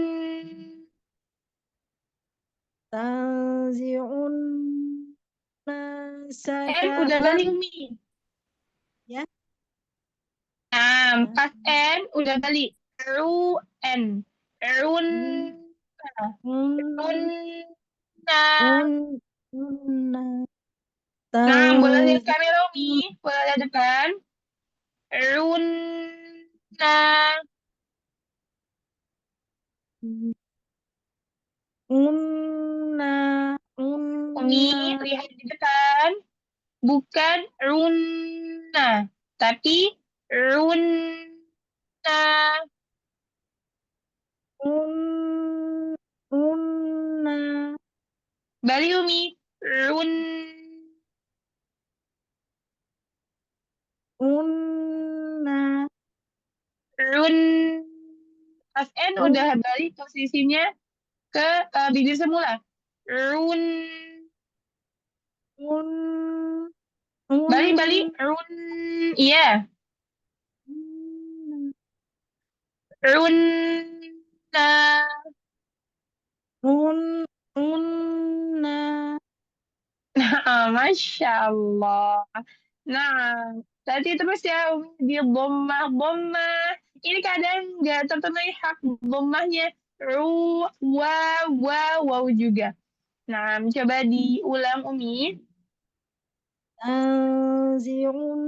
Speaker 4: tanzi'un
Speaker 2: Udah
Speaker 4: nasaka'an
Speaker 2: balik Umi.
Speaker 4: ya.
Speaker 2: Nah, pas N udah balik. Run. Run.
Speaker 4: un
Speaker 2: Runa.
Speaker 4: un unna
Speaker 2: Nah, bola lihat
Speaker 4: tanzi'un
Speaker 2: kamera Umi. Bola lihat depan. Runa.
Speaker 4: unna
Speaker 2: Umi,
Speaker 4: unna
Speaker 2: lihat di depan. Bukan runa. Tapi runa.
Speaker 4: un unna
Speaker 2: Balik Umi. Run.
Speaker 4: unna
Speaker 2: Run. Pas N
Speaker 4: un
Speaker 2: udah balik posisinya ke bibir semula. Run.
Speaker 4: un
Speaker 2: Balik.
Speaker 4: un
Speaker 2: Run. Iya. Run.
Speaker 4: un unna
Speaker 2: Masya Allah. Nah, tadi terus ya Umi di bommah. Ini kadang nggak terpenuhi hak bommahnya. Wow juga. Nah, coba diulang Umi.
Speaker 4: tanzi'un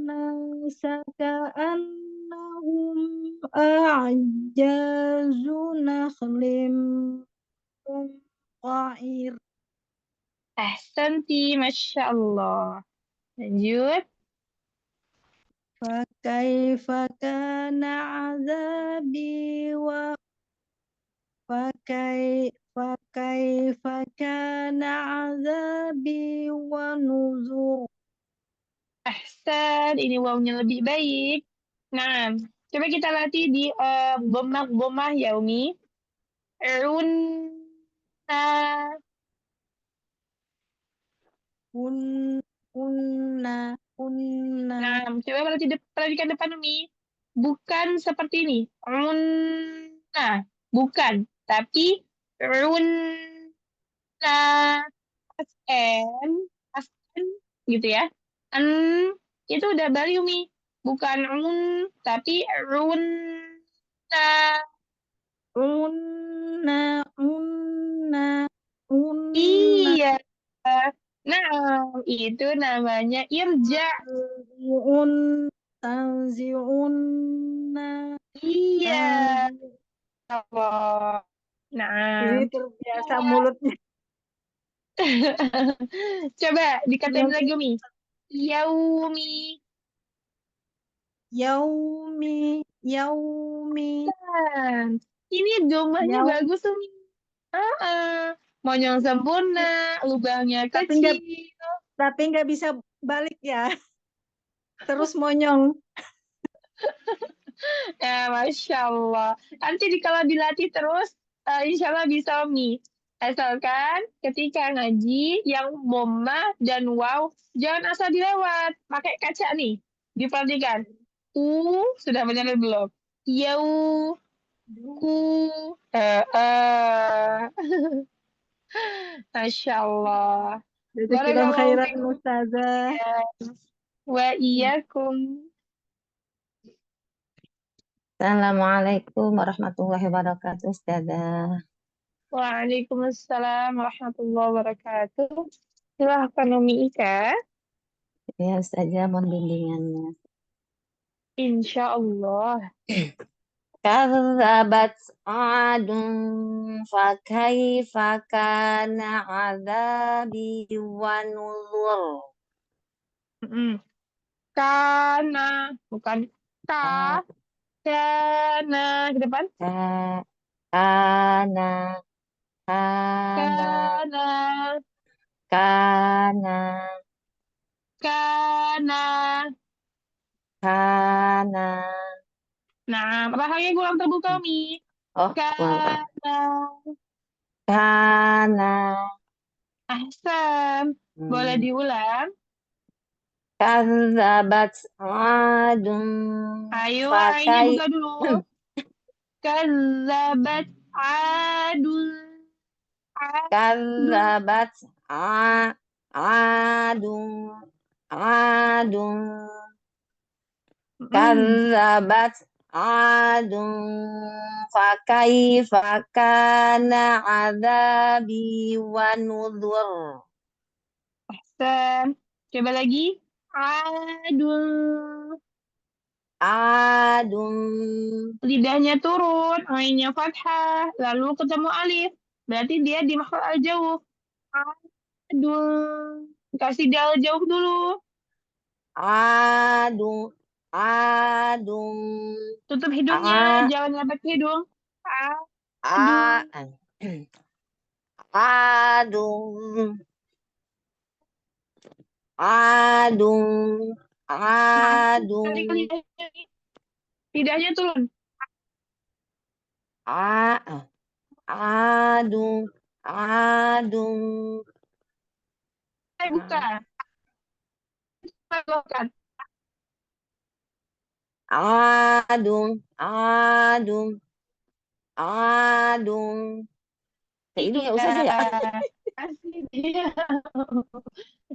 Speaker 4: nasa ka'annahum a'jazu nakhlim munqa'ir.
Speaker 2: Ahsanti, Masya Allah. Lanjut.
Speaker 4: Fakaifa kana azabi wa fakaifa kana azabi wa nuzur.
Speaker 2: Ahsan, ini wawnya lebih baik. Nah, coba kita latih di bommah ya Umi. Runa.
Speaker 4: Un unna
Speaker 2: Nah, coba perhatikan depan Umi. Bukan seperti ini. Runa. Bukan. Tapi runa. Pas N. Pas N. Gitu ya. N. Itu udah balik Umi. Bukan run. Tapi runa.
Speaker 4: unna unna
Speaker 2: Iya. Nah, itu namanya irja.
Speaker 4: tanzi'un tanzi'unna
Speaker 2: Iya.
Speaker 4: tanzi
Speaker 2: Allah. Nah,
Speaker 4: ini terbiasa mulutnya.
Speaker 2: coba dikatain
Speaker 4: Nanti
Speaker 2: lagi Umi. Yaumi.
Speaker 4: yaumi
Speaker 2: Kan. Ini domanya
Speaker 4: yaum
Speaker 2: bagus Umi. Monyong sempurna, lubangnya
Speaker 4: tapi nggak
Speaker 2: kecil.
Speaker 4: bisa balik ya, terus monyong.
Speaker 2: Ya, Masya Allah. Nanti kalau dilatih terus, insya Allah bisa Umi. Asalkan ketika ngaji yang bomma dan wow, jangan asal dilewat. Pakai kaca nih. Diperhatikan. Sudah benar belum? Yau, ku, Masya Allah.
Speaker 4: Jazakallahu
Speaker 2: Barakallahu
Speaker 4: khairan
Speaker 2: fikum.
Speaker 4: Ustazah.
Speaker 2: Wa iyyakum.
Speaker 5: Assalamualaikum warahmatullahi wabarakatuh, Ustazah.
Speaker 2: Waalaikumsalam warahmatullahi wabarakatuh. Silahkan Umi Ika.
Speaker 5: Ya, Ustazah, mohon bimbingannya.
Speaker 2: Insya Allah.
Speaker 5: Kadzabat adun fakaifa kana adzabi wa nuzur.
Speaker 2: Mm-mm. Kana, bukan ka,
Speaker 5: Ka-
Speaker 2: kana ke depan.
Speaker 5: ka- Kana kana
Speaker 2: Kana,
Speaker 5: kana
Speaker 2: kana.
Speaker 5: kana.
Speaker 2: Nah, rahangnya kurang terbuka Umi.
Speaker 5: Oh, ulang.
Speaker 2: Kana,
Speaker 5: Kana.
Speaker 2: ahsan. Boleh
Speaker 5: Hmm.
Speaker 2: diulang?
Speaker 5: Kadzabat adun
Speaker 2: Ayo, ainnya
Speaker 5: fakai
Speaker 2: buka dulu. Kadzabat adun. Adun.
Speaker 5: kadzabat adun adun kadzabat adun fakaifa kana adzabi wa nuzur.
Speaker 2: Ahsan. Coba lagi. Adun.
Speaker 5: Adun
Speaker 2: Lidahnya turun, ainnya fathah, lalu ketemu alif. Berarti dia di makhraj al-jawf. Adun. Kasih dal jauh dulu.
Speaker 5: adun adun
Speaker 2: Tutup hidungnya,
Speaker 5: a
Speaker 2: jangan pakai hidung.
Speaker 5: a
Speaker 2: Adun.
Speaker 5: adun adun
Speaker 2: Nah,
Speaker 5: adun
Speaker 2: tarik lidahnya. Lidahnya turun.
Speaker 5: a adun adun
Speaker 2: Buka. Lakukan.
Speaker 5: adun adun adun. Kayak hidung ya
Speaker 2: Iya.
Speaker 5: Ustazah ya.
Speaker 2: Kasih dia.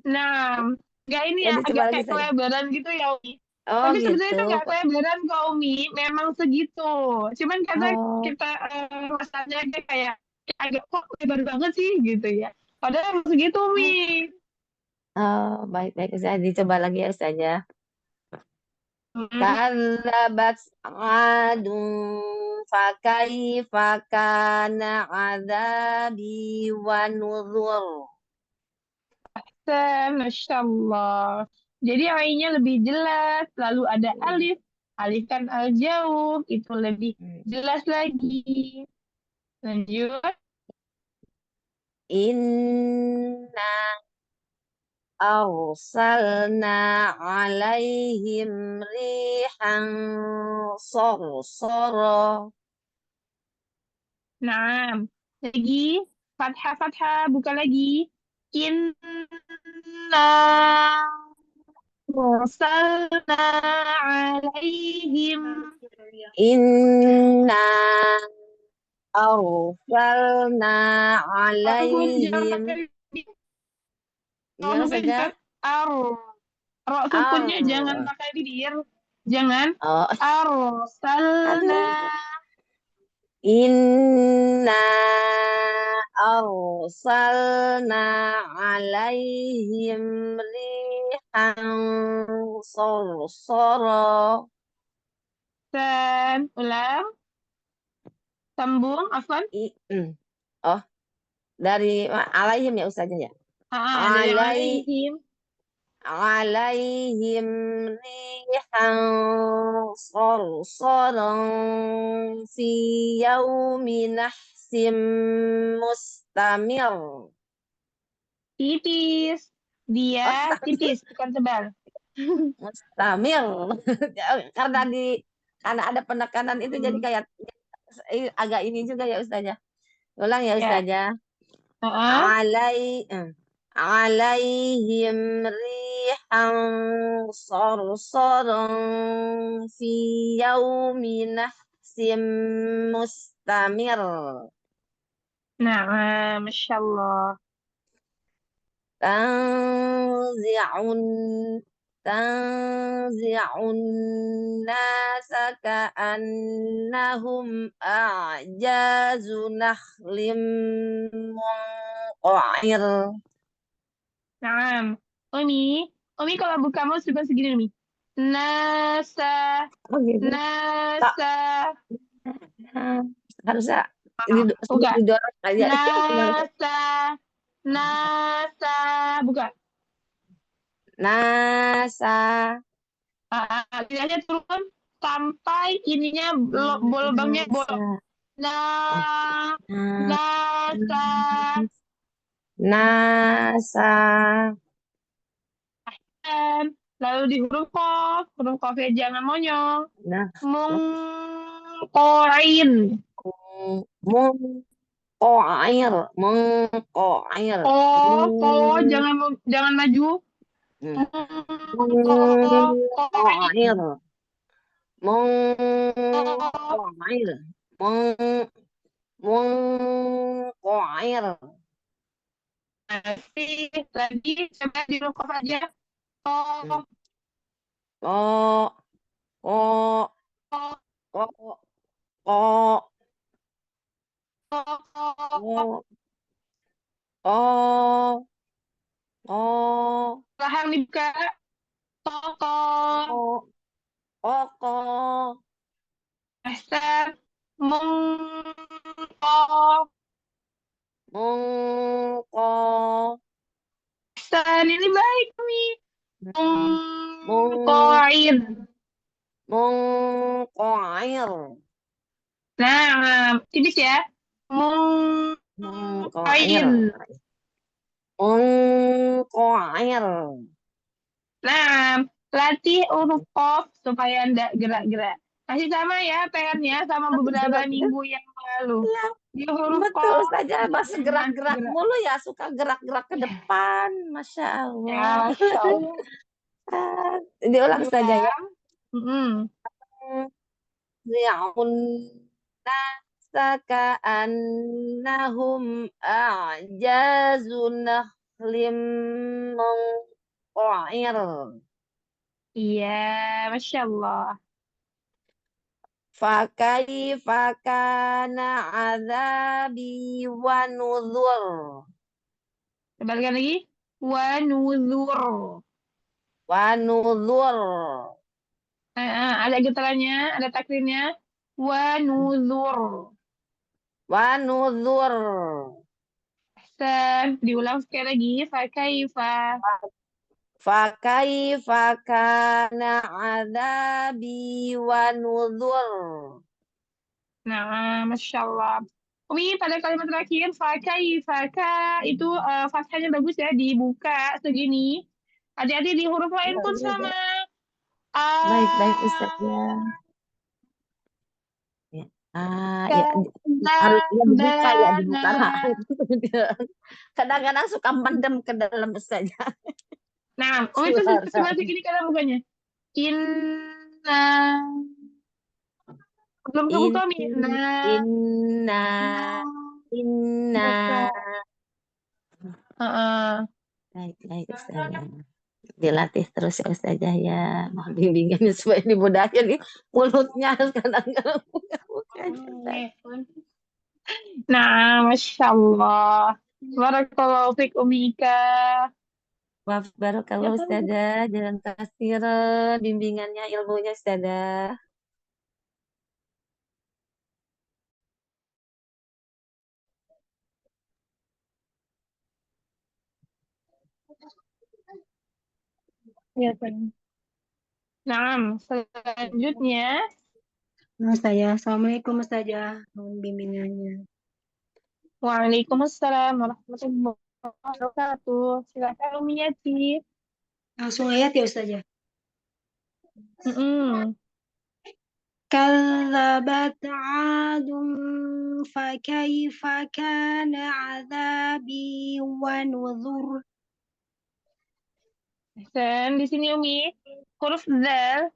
Speaker 2: Nah, nggak ini
Speaker 5: Ya
Speaker 2: ya,
Speaker 5: dicoba
Speaker 2: agak
Speaker 5: lagi
Speaker 2: kayak
Speaker 5: saja.
Speaker 2: kelebaran gitu ya, Umi.
Speaker 5: Oh
Speaker 2: Tapi sebetulnya
Speaker 5: gitu.
Speaker 2: itu nggak kelebaran kok, Umi. Memang segitu. Cuman karena
Speaker 5: Oh,
Speaker 2: kita rasanya kayak agak kok lebar banget sih gitu ya. Padahal emang segitu, Umi.
Speaker 5: oh, baik-baik Ustazah. Dicoba lagi ya Ustazah.
Speaker 2: Hmm,
Speaker 5: Kadzabat adun fakaifa kana adzabi wa nuzur.
Speaker 2: Masya Allah. Jadi ainnya lebih jelas, lalu ada alif. Alif kan al-jauh, itu lebih jelas lagi. Lanjut.
Speaker 5: Inna arsalna alaihim rihan sarsara.
Speaker 2: Nah, lagi fathah-fathah buka lagi. Inna arsalna alaihim.
Speaker 5: Inna arsalna
Speaker 2: Sukun jangan
Speaker 5: alaihim.
Speaker 2: pakai di
Speaker 5: Gimana saja?
Speaker 2: ar. Ro sukunnya jangan
Speaker 5: Ar.
Speaker 2: pakai bibir. Jangan.
Speaker 5: Oh,
Speaker 2: Arsalna.
Speaker 5: aduh. Inna arsalna alaihim rihan sarsara.
Speaker 2: Dan ulang. Sambung. Afwan.
Speaker 5: Oh, dari alaihim ya Ustazah ya.
Speaker 2: Dari
Speaker 5: Alai
Speaker 2: alaihim.
Speaker 5: alaihim rihan sarsaran fi yaumin nahsim mustamir.
Speaker 2: Tipis. Dia tipis, bukan tebal.
Speaker 5: Mustamir. Karena ada penekanan itu jadi kayak agak ini juga ya Ustazah. Ulang ya
Speaker 2: Ya.
Speaker 5: Ustazah.
Speaker 2: Heeh.
Speaker 5: Alaihim rihan sarsaran fi yaumin nahsim mustamir.
Speaker 2: Nah, Masya Allah.
Speaker 5: Tanzi'un tanzi'un nasa ka'annahum a'jazu nakhlim munqa'ir.
Speaker 2: Nah, Umi kalau buka mouse juga segini Umi. Nasa,
Speaker 5: Oh gitu.
Speaker 2: nasa.
Speaker 5: Nah, harusnya
Speaker 2: Buka.
Speaker 5: didorong aja.
Speaker 2: Nasa, nasa. Buka.
Speaker 5: Nasa.
Speaker 2: Lidahnya turun sampai ininya lubangnya bolong.
Speaker 5: Nasa.
Speaker 2: Nah,
Speaker 5: Nah,
Speaker 2: nasa.
Speaker 5: Nasa.
Speaker 2: Lalu di huruf kof ya jangan monyong.
Speaker 5: Nah,
Speaker 2: Mungkoin.
Speaker 5: mengkoair, mengkoair,
Speaker 2: Ko, jangan maju. Mungkoin.
Speaker 5: mengkoair, mengkoair, mengkoair.
Speaker 2: Lagi coba di huruf kof aja. Ko,
Speaker 5: Ko, ko,
Speaker 2: ko,
Speaker 5: ko, ko,
Speaker 2: ko,
Speaker 5: ko, ko, ko,
Speaker 2: Rahang dibuka. Ko,
Speaker 5: ko, ko,
Speaker 2: Esther. Mungko.
Speaker 5: mengko,
Speaker 2: Esther, ini baik nih.
Speaker 5: meng,
Speaker 2: Mungkoin.
Speaker 5: mengkoair,
Speaker 2: Nah, tipis ya. Mungkoin.
Speaker 5: mengkoair, mengkoair.
Speaker 2: Nah, latih huruf kof supaya ndak gerak-gerak. Masih sama ya PR-nya sama beberapa minggu yang lalu.
Speaker 5: Iya,
Speaker 2: Di huruf
Speaker 5: betul
Speaker 2: kof
Speaker 5: saja, Mas
Speaker 2: jangan
Speaker 5: gerak-gerak
Speaker 2: gerak.
Speaker 5: mulu ya, suka gerak-gerak ke depan, Masya
Speaker 2: Ya,
Speaker 5: Allah.
Speaker 2: Masya Allah.
Speaker 5: Diulang saja ya.
Speaker 2: Mm-mm.
Speaker 5: Zi'un nasa ka'annahum a'jazu nakhlim munqa'ir.
Speaker 2: Iya, Masya Allah.
Speaker 5: Fakaifa kana azabi wa nuzur.
Speaker 2: Kembalikan lagi. Wa nuzur.
Speaker 5: Wa nuzur.
Speaker 2: Ada getarannya, ada takdirnya. Wa nuzur.
Speaker 5: Wa nuzur.
Speaker 2: Diulang sekali lagi. Fakaifa.
Speaker 5: Fakaifa kana azabi wa nuzur.
Speaker 2: Nah, Masya Allah. Umi, pada kalimat terakhir, itu fathahnya bagus ya, dibuka segini. Hati-hati di huruf lain pun sama.
Speaker 5: Baik, Ustaz ya. Ya. Ya. Harus dibuka ya, dibuka. Kadang-kadang suka mendem ke dalam saja.
Speaker 2: Nah, Umi itu sebelah segini kadang bukanya. Inna. Belum kebuka, Umi.
Speaker 5: Inna. Inna. Baik, Ustaz. Dilatih terus ya Ustazah ya. Mohon bimbingannya supaya dimudahkan nih mulutnya kadang-kadang
Speaker 2: Nah, Masya Allah. Barakallahu fiik Umi Ika.
Speaker 5: Maaf, barakallahu Ustazah. Jangan kasiran bimbingannya, ilmunya Ustazah.
Speaker 2: Ya, nah, selanjutnya.
Speaker 4: Saya, Assalamualaikum Ustazah. Mohon bimbingannya.
Speaker 2: Waalaikumsalam warahmatullahi wabarakatuh. Silakan Umi Yati.
Speaker 4: Langsung ayat ya Ustazah. كذبت عاد فكيف كان عذابي ونذر.
Speaker 2: Dan di sini Umi, huruf zal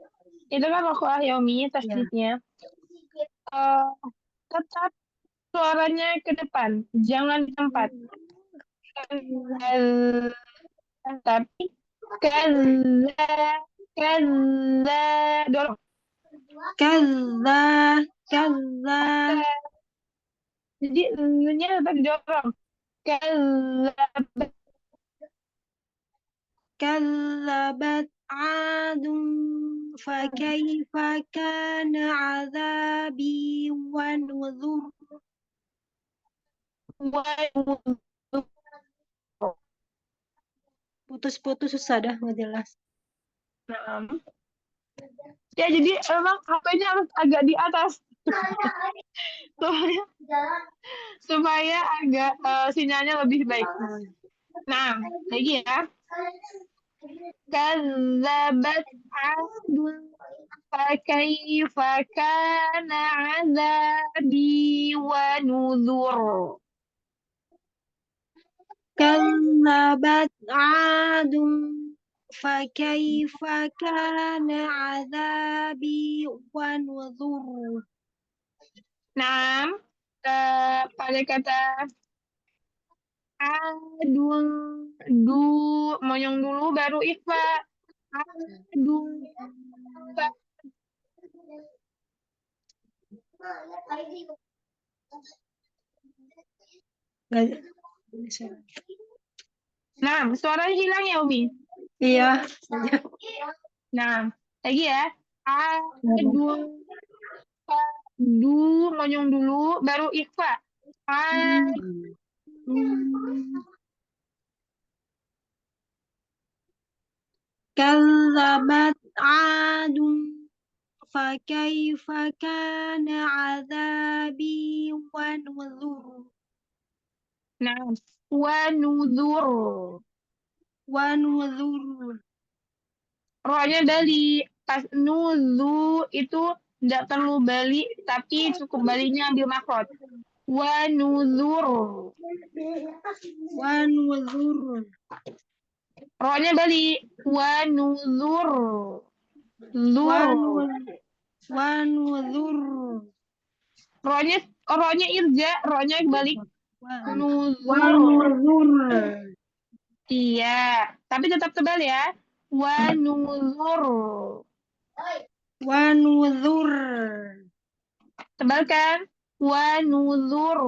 Speaker 2: itu kan rokoah ya Umi, tasdidnya. Tetap suaranya ke depan, jangan di tempat. Tapi Kalla, kalla, dorong.
Speaker 4: Kalla, kalla,
Speaker 2: Jadi nya apa didorong? Kalla,
Speaker 4: كذبت عاد فكيف كان عذابي ونذر. Putus-putus susah dah nggak jelas.
Speaker 2: Nah, ya jadi emang HP-nya harus agak di atas supaya supaya agak sinyalnya lebih baik. Nah, lagi ya. Kadzabat adun fakaifa kana azabi wa nuzur.
Speaker 4: كذبت عاد فكيف كان عذابي ونذر.
Speaker 2: Nah, pada kata adun, du, monyong dulu baru ikhfa. Adun, fa. Nah, suaranya hilang ya, Umi?
Speaker 4: Iya.
Speaker 2: Nah, lagi ya. Adun, fa, du, monyong dulu baru ikhfa.
Speaker 4: كذبت عاد فكيف كان عذابي ونذر.
Speaker 2: Nah, wa nuzur.
Speaker 4: ونذر.
Speaker 2: Rohnya balik. Pas nuzu itu nggak perlu balik, tapi cukup baliknya ambil makrot. Wa nuzur.
Speaker 4: ونذر.
Speaker 2: Rohnya balik. Wa nuzur. Zur.
Speaker 4: ونذر.
Speaker 2: Rohnya irja, rohnya balik. Nuzur.
Speaker 4: ونذر.
Speaker 2: Iya, tapi tetap tebal ya. Wa nuzur.
Speaker 4: ونذر.
Speaker 2: Tebal kan? Wa nuzur.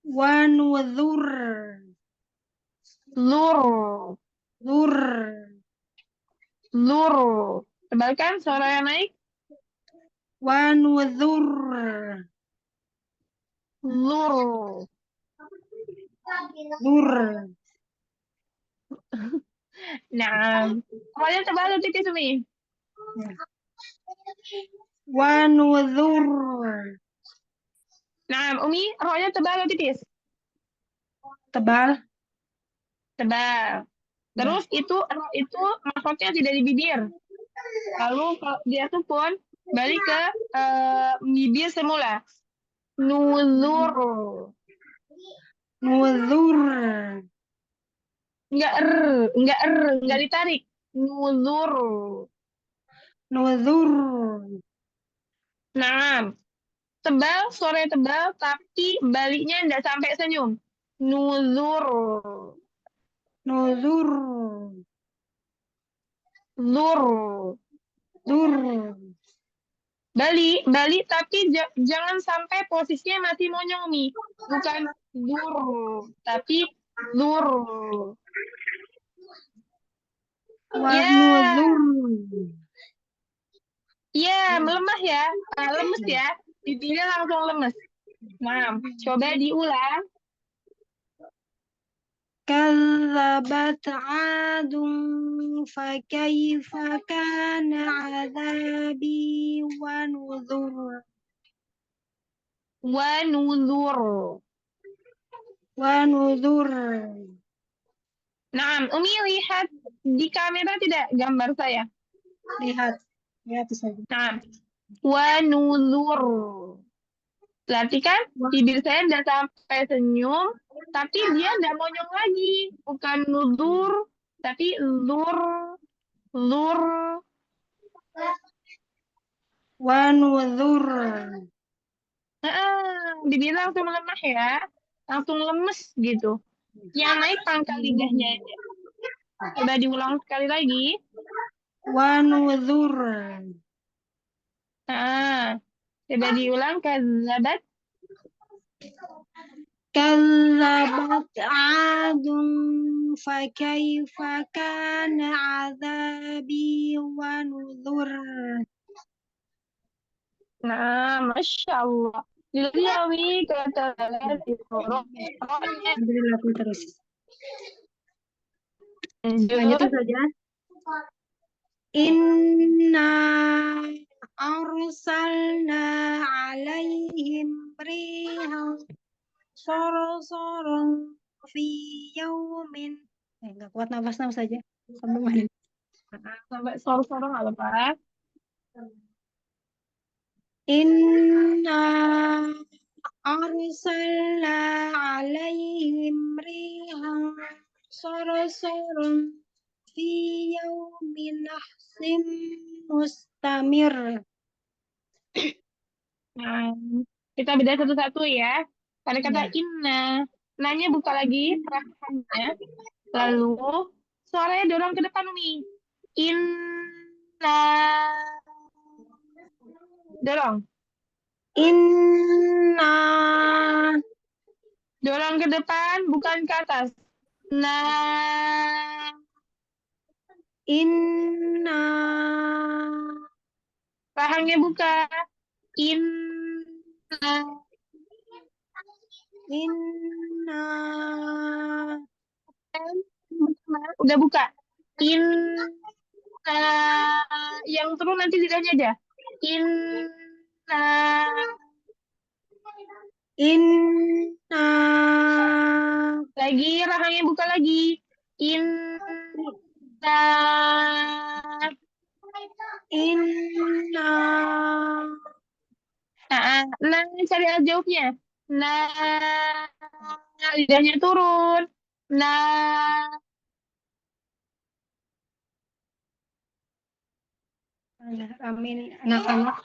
Speaker 4: ونذر.
Speaker 2: Zur.
Speaker 4: ذر.
Speaker 2: Zur. Tebal kan suara yang naik?
Speaker 4: ونذر.
Speaker 2: Zur.
Speaker 4: ذر.
Speaker 2: Nah, pokoknya tebal atau tipis, Umi?
Speaker 4: ونذر.
Speaker 2: Nah, Umi, rohnya tebal atau tipis?
Speaker 4: Tebal.
Speaker 2: Tebal. Terus itu maksudnya tidak di bibir. Lalu kalau dia sukun, balik ke bibir semula. Nuzur.
Speaker 4: نذر.
Speaker 2: Enggak ditarik. Nuzur.
Speaker 4: نذر.
Speaker 2: Nah, tebal, suaranya tebal, tapi baliknya enggak sampai senyum. Nuzur.
Speaker 4: نذر.
Speaker 2: Zur.
Speaker 4: ذر.
Speaker 2: Balik, tapi jangan sampai posisinya masih monyong nih. Bukan zur, tapi zur. Ya,
Speaker 4: ونذر.
Speaker 2: ya melemah ya, lemes ya. Bibirnya langsung lemes. Nah, coba diulang.
Speaker 4: كذبت عاد فكيف كان عذابي ونذر.
Speaker 2: Wa nuzur.
Speaker 4: ونذر.
Speaker 2: Nah, Umi lihat di kamera tidak gambar saya?
Speaker 4: Lihat. Lihat saja.
Speaker 2: Nah, wa nuzur. Berarti kan bibir saya udah sampai senyum, tapi dia nggak monyong lagi. Bukan nuzur, tapi zur, zur.
Speaker 4: ونذر.
Speaker 2: Bibir langsung melemah ya. Langsung lemes gitu. Yang naik pangkal lidahnya aja. Coba diulang sekali lagi.
Speaker 4: ونذر
Speaker 2: Nah, coba diulang. Kadzabat.
Speaker 4: كذبت عاد فكيف كان عذابي ونذر.
Speaker 2: Nah, Masya Allah. Jadi Yawi kata di Qur'annya.
Speaker 4: Alhamdulillah aku terus.
Speaker 2: Lanjut.
Speaker 4: Lanjutin saja. Inna arsalna alaihim rihan sorong fi yaumin. Nggak kuat nafas saja. Sambung lagi.
Speaker 2: Sampai sore-sore nggak apa-apa.
Speaker 4: Inna arsalna alaihim rihan sorong fi yaumin nahsim mustamir.
Speaker 2: Nah, kita beda satu-satu ya. Pada kata
Speaker 4: Ya.
Speaker 2: inna, nanya buka lagi rahangnya. Lalu suaranya dorong ke depan Umi. Inna. Dorong.
Speaker 4: Inna
Speaker 2: Dorong ke depan, bukan ke atas. Nah,
Speaker 4: inna
Speaker 2: rahangnya buka. Inna.
Speaker 4: inna
Speaker 2: Udah buka. Inna. Yang turun nanti lidahnya aja. Inna.
Speaker 4: inna
Speaker 2: Lagi, rahangnya buka lagi. Inna.
Speaker 4: inna
Speaker 2: Nah, cari aljawabnya. Nah, lidahnya turun. Nah,
Speaker 4: amin anak-anak.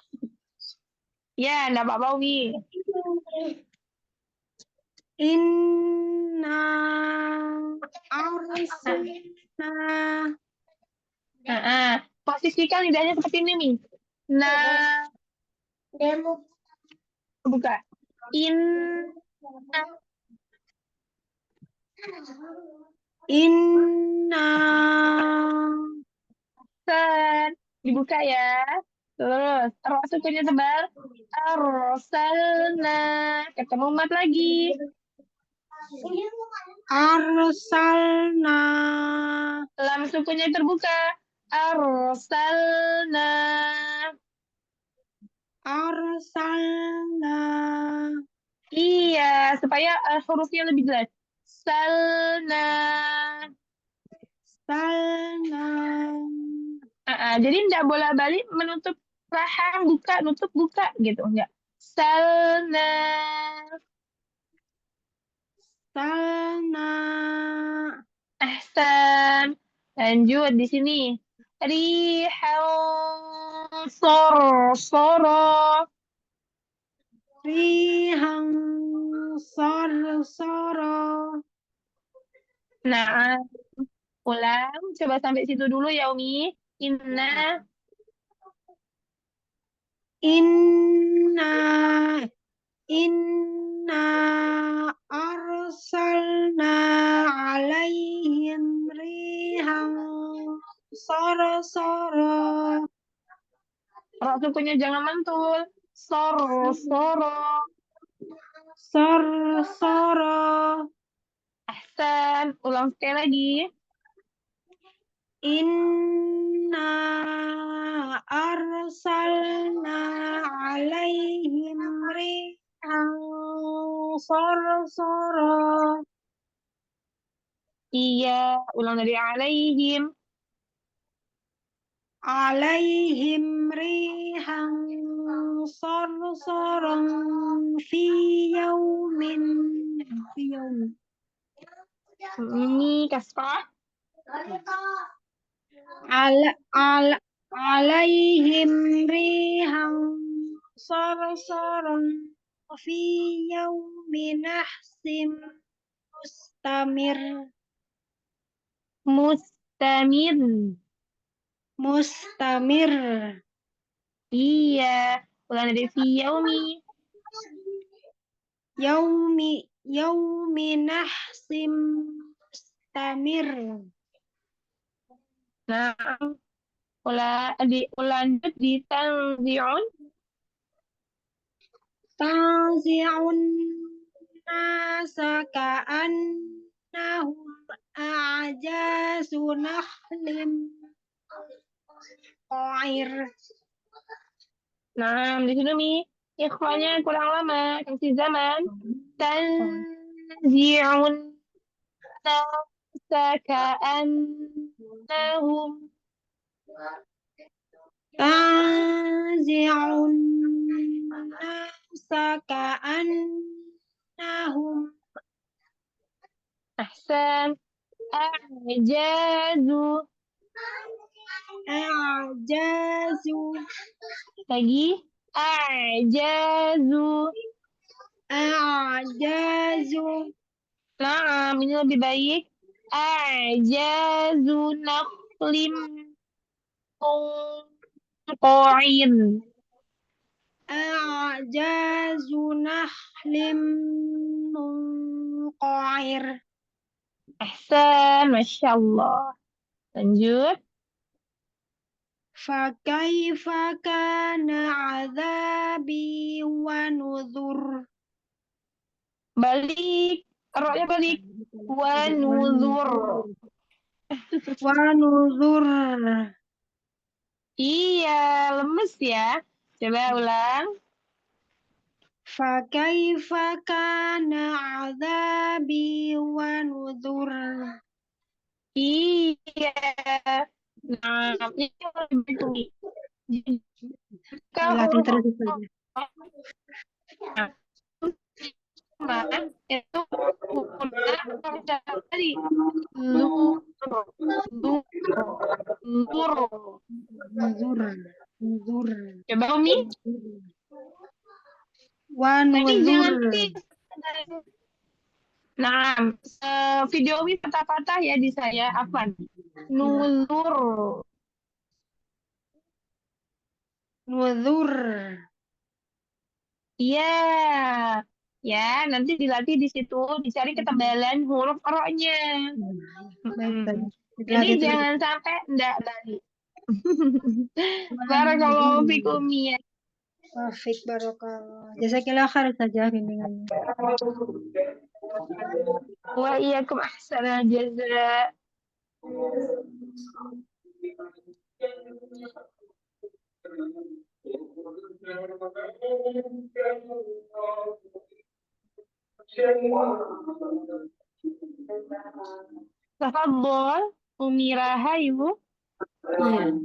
Speaker 2: ya, enggak apa-apa, Wi.
Speaker 4: Inna arsalna
Speaker 2: Posisikan lidahnya seperti ini, Mi. Nah, buka.
Speaker 4: inna
Speaker 2: Sen. Dibuka ya. Terus, roh sukunya tebal. Arsalna. Ketemu mat lagi.
Speaker 4: arsalna
Speaker 2: Lam sukunya terbuka. Arsalna.
Speaker 4: arsalna
Speaker 2: Iya, supaya hurufnya lebih jelas. Salna.
Speaker 4: salna
Speaker 2: Jadi tidak boleh balik menutup rahang, buka, nutup, buka gitu. Enggak. Salna.
Speaker 4: salna
Speaker 2: Ahsan. Lanjut di sini. Rihau soro. Soro.
Speaker 4: rihang soro
Speaker 2: Nah, ulang. Coba sampai situ dulu ya, Umi. Inna.
Speaker 4: inna inna arsalna alaihim rihang soro
Speaker 2: Roh sukunya jangan mantul. Soro. Soro.
Speaker 4: soro
Speaker 2: Ahsan. Ulang sekali lagi.
Speaker 4: inna arsalna alaihim rihang soro
Speaker 2: Iya, ulang dari alaihim.
Speaker 4: alaihim rihang sorong fi yaumin fi yaumin
Speaker 2: Ini kasrah.
Speaker 4: ala alaihim rihang sorong fi yaumin nahsim mustamir Mustamir.
Speaker 2: Iya. Ulang dari fi yaumi.
Speaker 4: Yaumi nahsim mustamir.
Speaker 2: Nah, lanjut di tanzi'un.
Speaker 4: Tanzi'un nasa ka'annahum a'jazu nakhlim qair.
Speaker 2: Nah, di sini Mi, ikhwanya kurang lama, kasih zaman. Tanzi'un nasa ka'annahum.
Speaker 4: Tanzi'un nasa ka'annahum
Speaker 2: Ahsan. A'jazu.
Speaker 4: a'jazu
Speaker 2: Lagi. A'jazu.
Speaker 4: a'jazu
Speaker 2: Nah, ini lebih baik. A'jazu nakhlim qain.
Speaker 4: a'jazu nakhlim munqair.
Speaker 2: Ahsan, Masya Allah. Lanjut.
Speaker 4: Fakaifa kana azabi wa nuzur.
Speaker 2: Balik. Roknya balik. Wa nuzur.
Speaker 4: Wa nuzur.
Speaker 2: Iya, lemes ya. Coba ulang.
Speaker 4: Fakaifa kana azabi wa nuzur.
Speaker 2: Iya. Nah, ini lebih tinggi. Jika
Speaker 4: Latih
Speaker 2: huruf
Speaker 4: terus saja.
Speaker 2: Nah, itu guna tadi nur, nur, nur.
Speaker 4: Nuzur. Nuzur.
Speaker 2: Coba Umi.
Speaker 4: Wa
Speaker 2: Tadi jangan
Speaker 4: nuzur.
Speaker 2: Nah, video Umi patah-patah ya di saya. Apa? Nuzur.
Speaker 4: Nuzur.
Speaker 2: Iya. Ya, nanti dilatih di situ, dicari ketebalan huruf roknya.
Speaker 4: Baik, baik.
Speaker 2: Jadi
Speaker 4: Dilatih terus.
Speaker 2: jangan sampai enggak balik. Barakallahu fikum ya.
Speaker 4: Wafik barokallah. Jazakillah khair saja bimbingannya.
Speaker 2: Wa iyyakum ahsanal jazaa. Tafadhol, Umi Rahayu.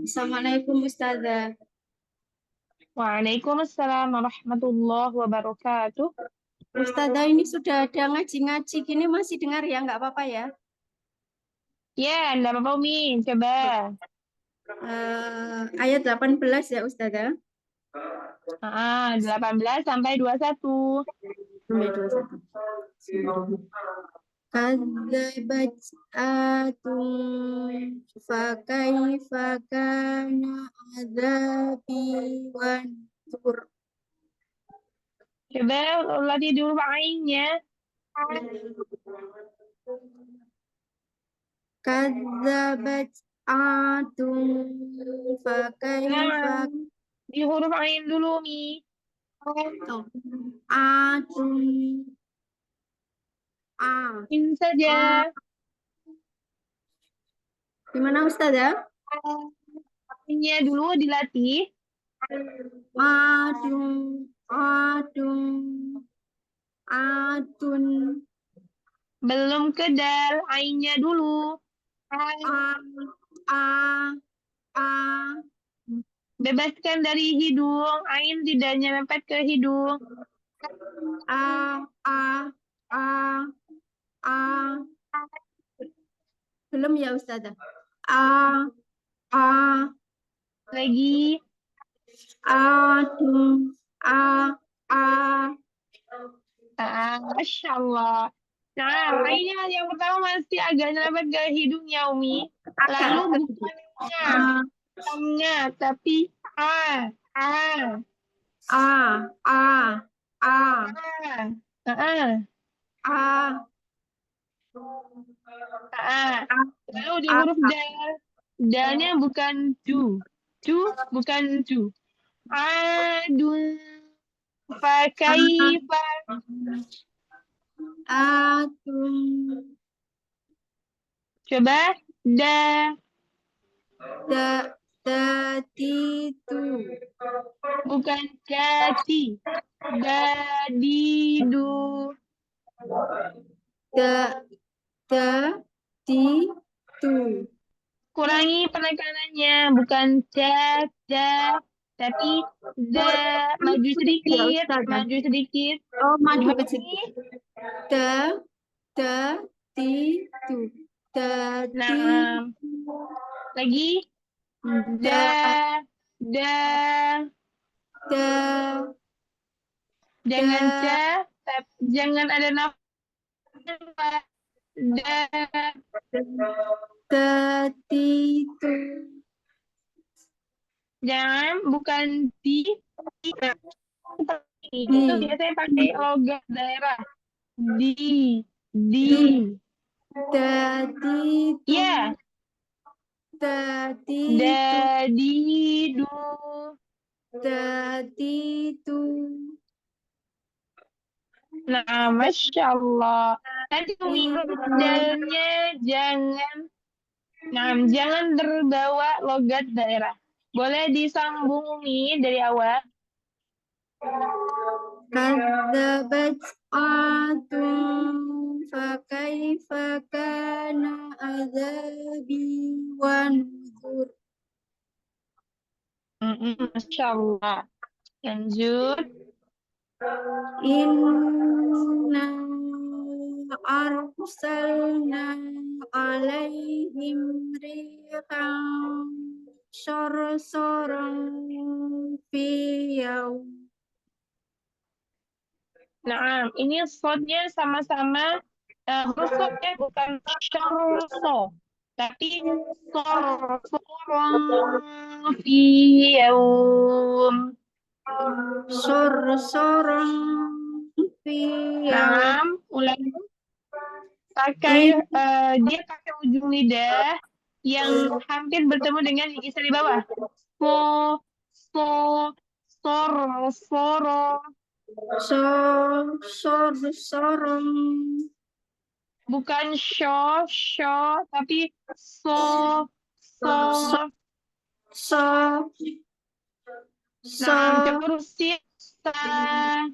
Speaker 6: Assalamualaikum Ustazah.
Speaker 2: Waalaikumsalam warahmatullahi wabarakatuh.
Speaker 6: Ustazah ini sudah ada ngaji-ngaji gini masih dengar ya, nggak apa-apa ya?
Speaker 2: Ya, enggak apa-apa Umi, coba.
Speaker 6: Ayat 18 ya Ustazah.
Speaker 2: 18 sampai 21.
Speaker 6: Sampai 21. Kadzabat atum fakaifa kana azabi wa nuzur.
Speaker 2: Coba latih dulu ainnya.
Speaker 6: Kadzabat atum fakaifa
Speaker 2: Nah, di huruf ain dulu Mi.
Speaker 6: atum
Speaker 2: In saja.
Speaker 6: Gimana Ustazah?
Speaker 2: Ainnya dulu dilatih.
Speaker 6: Adun, adun,
Speaker 2: Belum ke dal, ainnya dulu.
Speaker 6: a,
Speaker 2: Bebaskan dari hidung, ain tidak nyerempet ke hidung.
Speaker 6: a, belum ya Ustazah? A,
Speaker 2: Lagi,
Speaker 6: adun,
Speaker 2: Masya Allah. Nah, ainnya yang pertama masih agak nyerempet ke hidungnya, Umi. Lalu bukan nga, tapi a. Lalu di huruf dal, dalnya bukan du, bukan du. Adun, fakaifa. Coba da, bukan dati, dadidu. Kurangi penekanannya, bukan da, tapi da, maju sedikit, maju sedikit.
Speaker 6: Oh, maju
Speaker 2: Gimana
Speaker 6: ke
Speaker 2: nih?
Speaker 6: situ.
Speaker 2: Nah, lagi da, jangan jangan ada nafas. Da, jangan, bukan di. Itu biasanya pakai logat daerah. Di. Ya, dadidu. Nah, Masya Allah. Nanti huruf dalnya jangan terbawa logat daerah. Boleh disambungi dari awal.
Speaker 6: Kadzabat adun fakaifa kana azabi wa nuzur.
Speaker 2: Masya Allah. Lanjut.
Speaker 6: Inna arsalna alaihim rihan sarsaran fi yaum.
Speaker 2: Nah, ini shotnya sama-sama huruf shotnya bukan syarso, tapi sorong fi yaum.
Speaker 6: Sarsaran fi yaum.
Speaker 2: Nah, ulang. Dia pakai ujung lidah yang hampir bertemu dengan gigi di bawah. Soro.
Speaker 6: Sarsaran.
Speaker 2: Bukan sho, tapi so.
Speaker 6: Sa.
Speaker 2: Nah, coba urusin sa.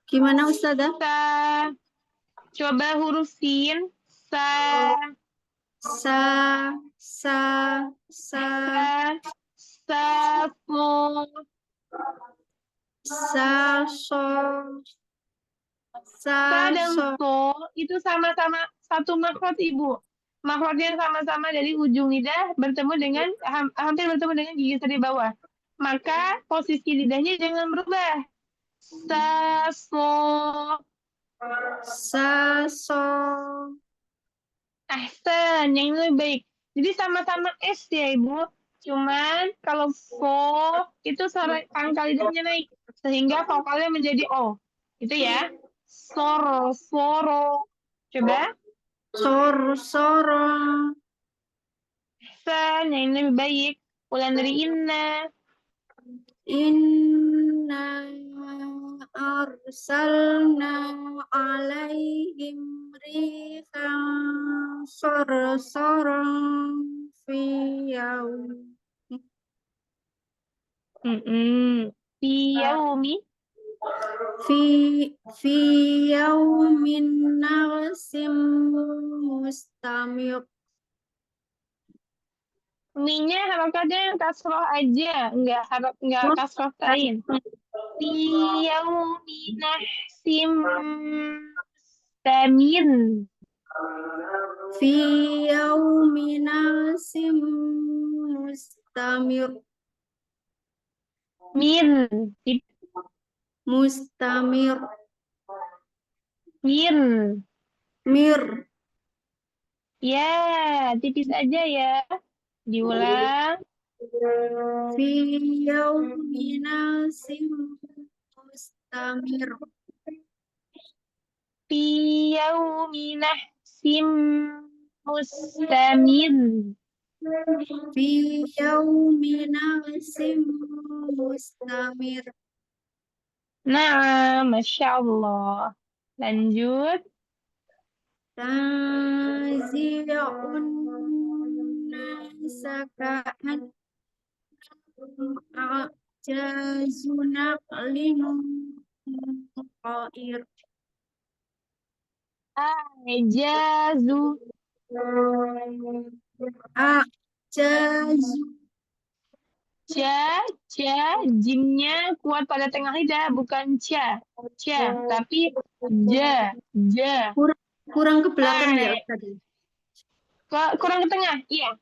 Speaker 6: Gimana Ustazah?
Speaker 2: Sa. Coba huruf sin. Sa. Sa dan so itu sama-sama satu makhraj Ibu. Makhrajnya sama-sama dari ujung lidah bertemu dengan hampir bertemu dengan gigi seri bawah. Maka posisi lidahnya jangan berubah. Sa, so. Ahsan, yang lebih baik. Jadi sama-sama S ya Ibu. Cuman kalau so itu pangkal lidahnya naik sehingga vokalnya menjadi O. Itu ya. Soro. Coba.
Speaker 6: Soro.
Speaker 2: Ahsan, yang lebih baik. Ulang dari inna.
Speaker 6: Inna arsalna alaihim rihan sarsaran fi yaum.
Speaker 2: Fi yaumi.
Speaker 6: Fi yaumin nagsim mustamir.
Speaker 2: Minya harokatnya kasroh aja, enggak kasroh tain. Fi yaumi nahsim mustamir.
Speaker 6: Fi yaumin nagsim mustamir. Mustamir.
Speaker 2: Mir. Ya, tipis aja ya. Diulang.
Speaker 6: Fi yaumin mustamir.
Speaker 2: Fi yaumin nahsim mustamir.
Speaker 6: Fi yaumin mustamir.
Speaker 2: Nah, Masya Allah. Lanjut.
Speaker 6: Tanzi'un nasaka'an a'jazu naqlin qair.
Speaker 2: Ajazu.
Speaker 6: A'jazu
Speaker 2: Ca, jimnya kuat pada tengah lidah, bukan ca, tapi ja,
Speaker 6: kurang ke belakang ya
Speaker 2: Ai,
Speaker 6: Ustaz.
Speaker 2: kurang ke tengah, iya.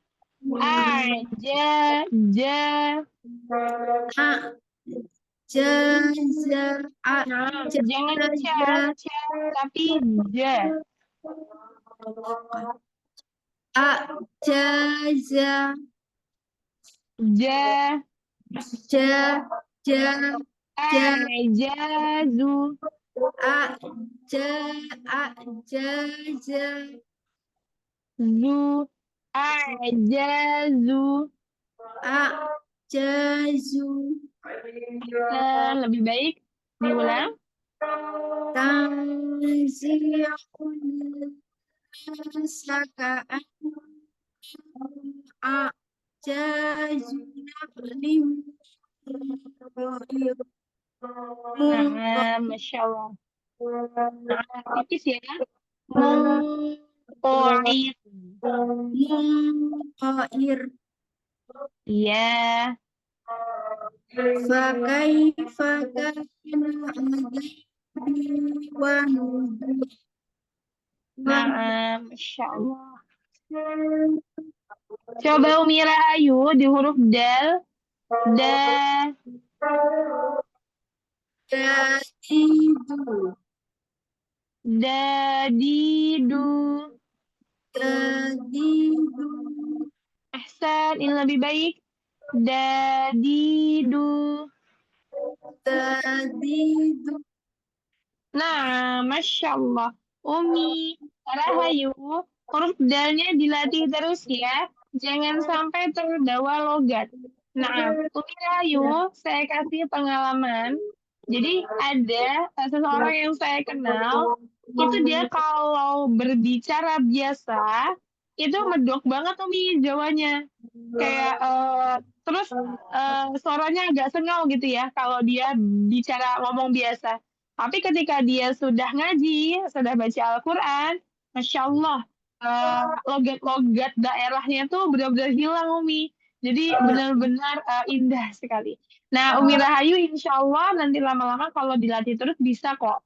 Speaker 2: Aja, ja,
Speaker 6: Jaza
Speaker 2: nah, jangan ca,
Speaker 6: jaza
Speaker 2: tapi ja,
Speaker 6: jaza
Speaker 2: ja,
Speaker 6: ja ja
Speaker 2: ajazu,
Speaker 6: jaza
Speaker 2: zu, ajazu.
Speaker 6: jazu
Speaker 2: Lebih baik diulang.
Speaker 6: tanzi'un saka'an jazu naqlim qair.
Speaker 2: Nah, Masya Allah. Nah, tipis ya. Mungkoir.
Speaker 6: Qair.
Speaker 2: Iya.
Speaker 6: Fakaifa kana adzabi wa nuzur.
Speaker 2: Nah, Masya Allah. Coba Umi Rahayu di huruf dal. Da,
Speaker 6: Dadidu
Speaker 2: dadidu.
Speaker 6: dadidu
Speaker 2: Ahsan, ini lebih baik. Dadidu.
Speaker 6: dadidu
Speaker 2: Nah, Masya Allah. Umi Rahayu, huruf dalnya dilatih terus ya. Jangan sampai terbawa logat. Nah, Umi Rahayu, saya kasih pengalaman. Jadi ada seseorang yang saya kenal, itu dia kalau berbicara biasa, itu medok banget Umi Jawanya. Kayak terus suaranya agak sengau gitu ya kalau dia bicara ngomong biasa. Tapi ketika dia sudah ngaji, sudah baca Al-Quran, Masya Allah, logat-logat daerahnya tuh benar-benar hilang, Umi. Jadi benar-benar indah sekali. Nah, Umi Rahayu insya Allah nanti lama-lama kalau dilatih terus bisa kok.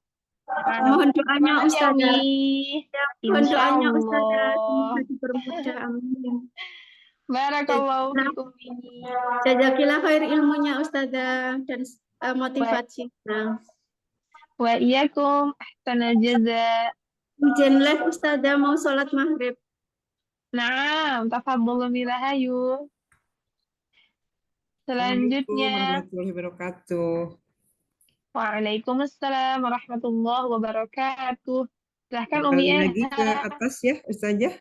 Speaker 2: Nah,
Speaker 6: mohon doanya
Speaker 2: semangat ya, Umi.
Speaker 6: Ustazah. Mohon
Speaker 2: Insya
Speaker 6: doanya Ustazah, semoga
Speaker 2: Allah.
Speaker 6: dipermudah, amin.
Speaker 2: Barakallahu fikum, Umi.
Speaker 6: Jazakillah khair ilmunya Ustazah dan motivasinya.
Speaker 2: Wa iyyakum ahsanal jaza.
Speaker 6: Izin live Ustazah mau sholat maghrib.
Speaker 2: Nah, tafadhol Umi Rahayu.
Speaker 7: Assalamualaikum
Speaker 2: Selanjutnya,
Speaker 7: warahmatullahi wabarakatuh.
Speaker 2: Waalaikumsalam warahmatullahi wabarakatuh. Silahkan Umi
Speaker 7: Kembali lagi ke
Speaker 2: Eha.
Speaker 7: atas ya, Ustazah.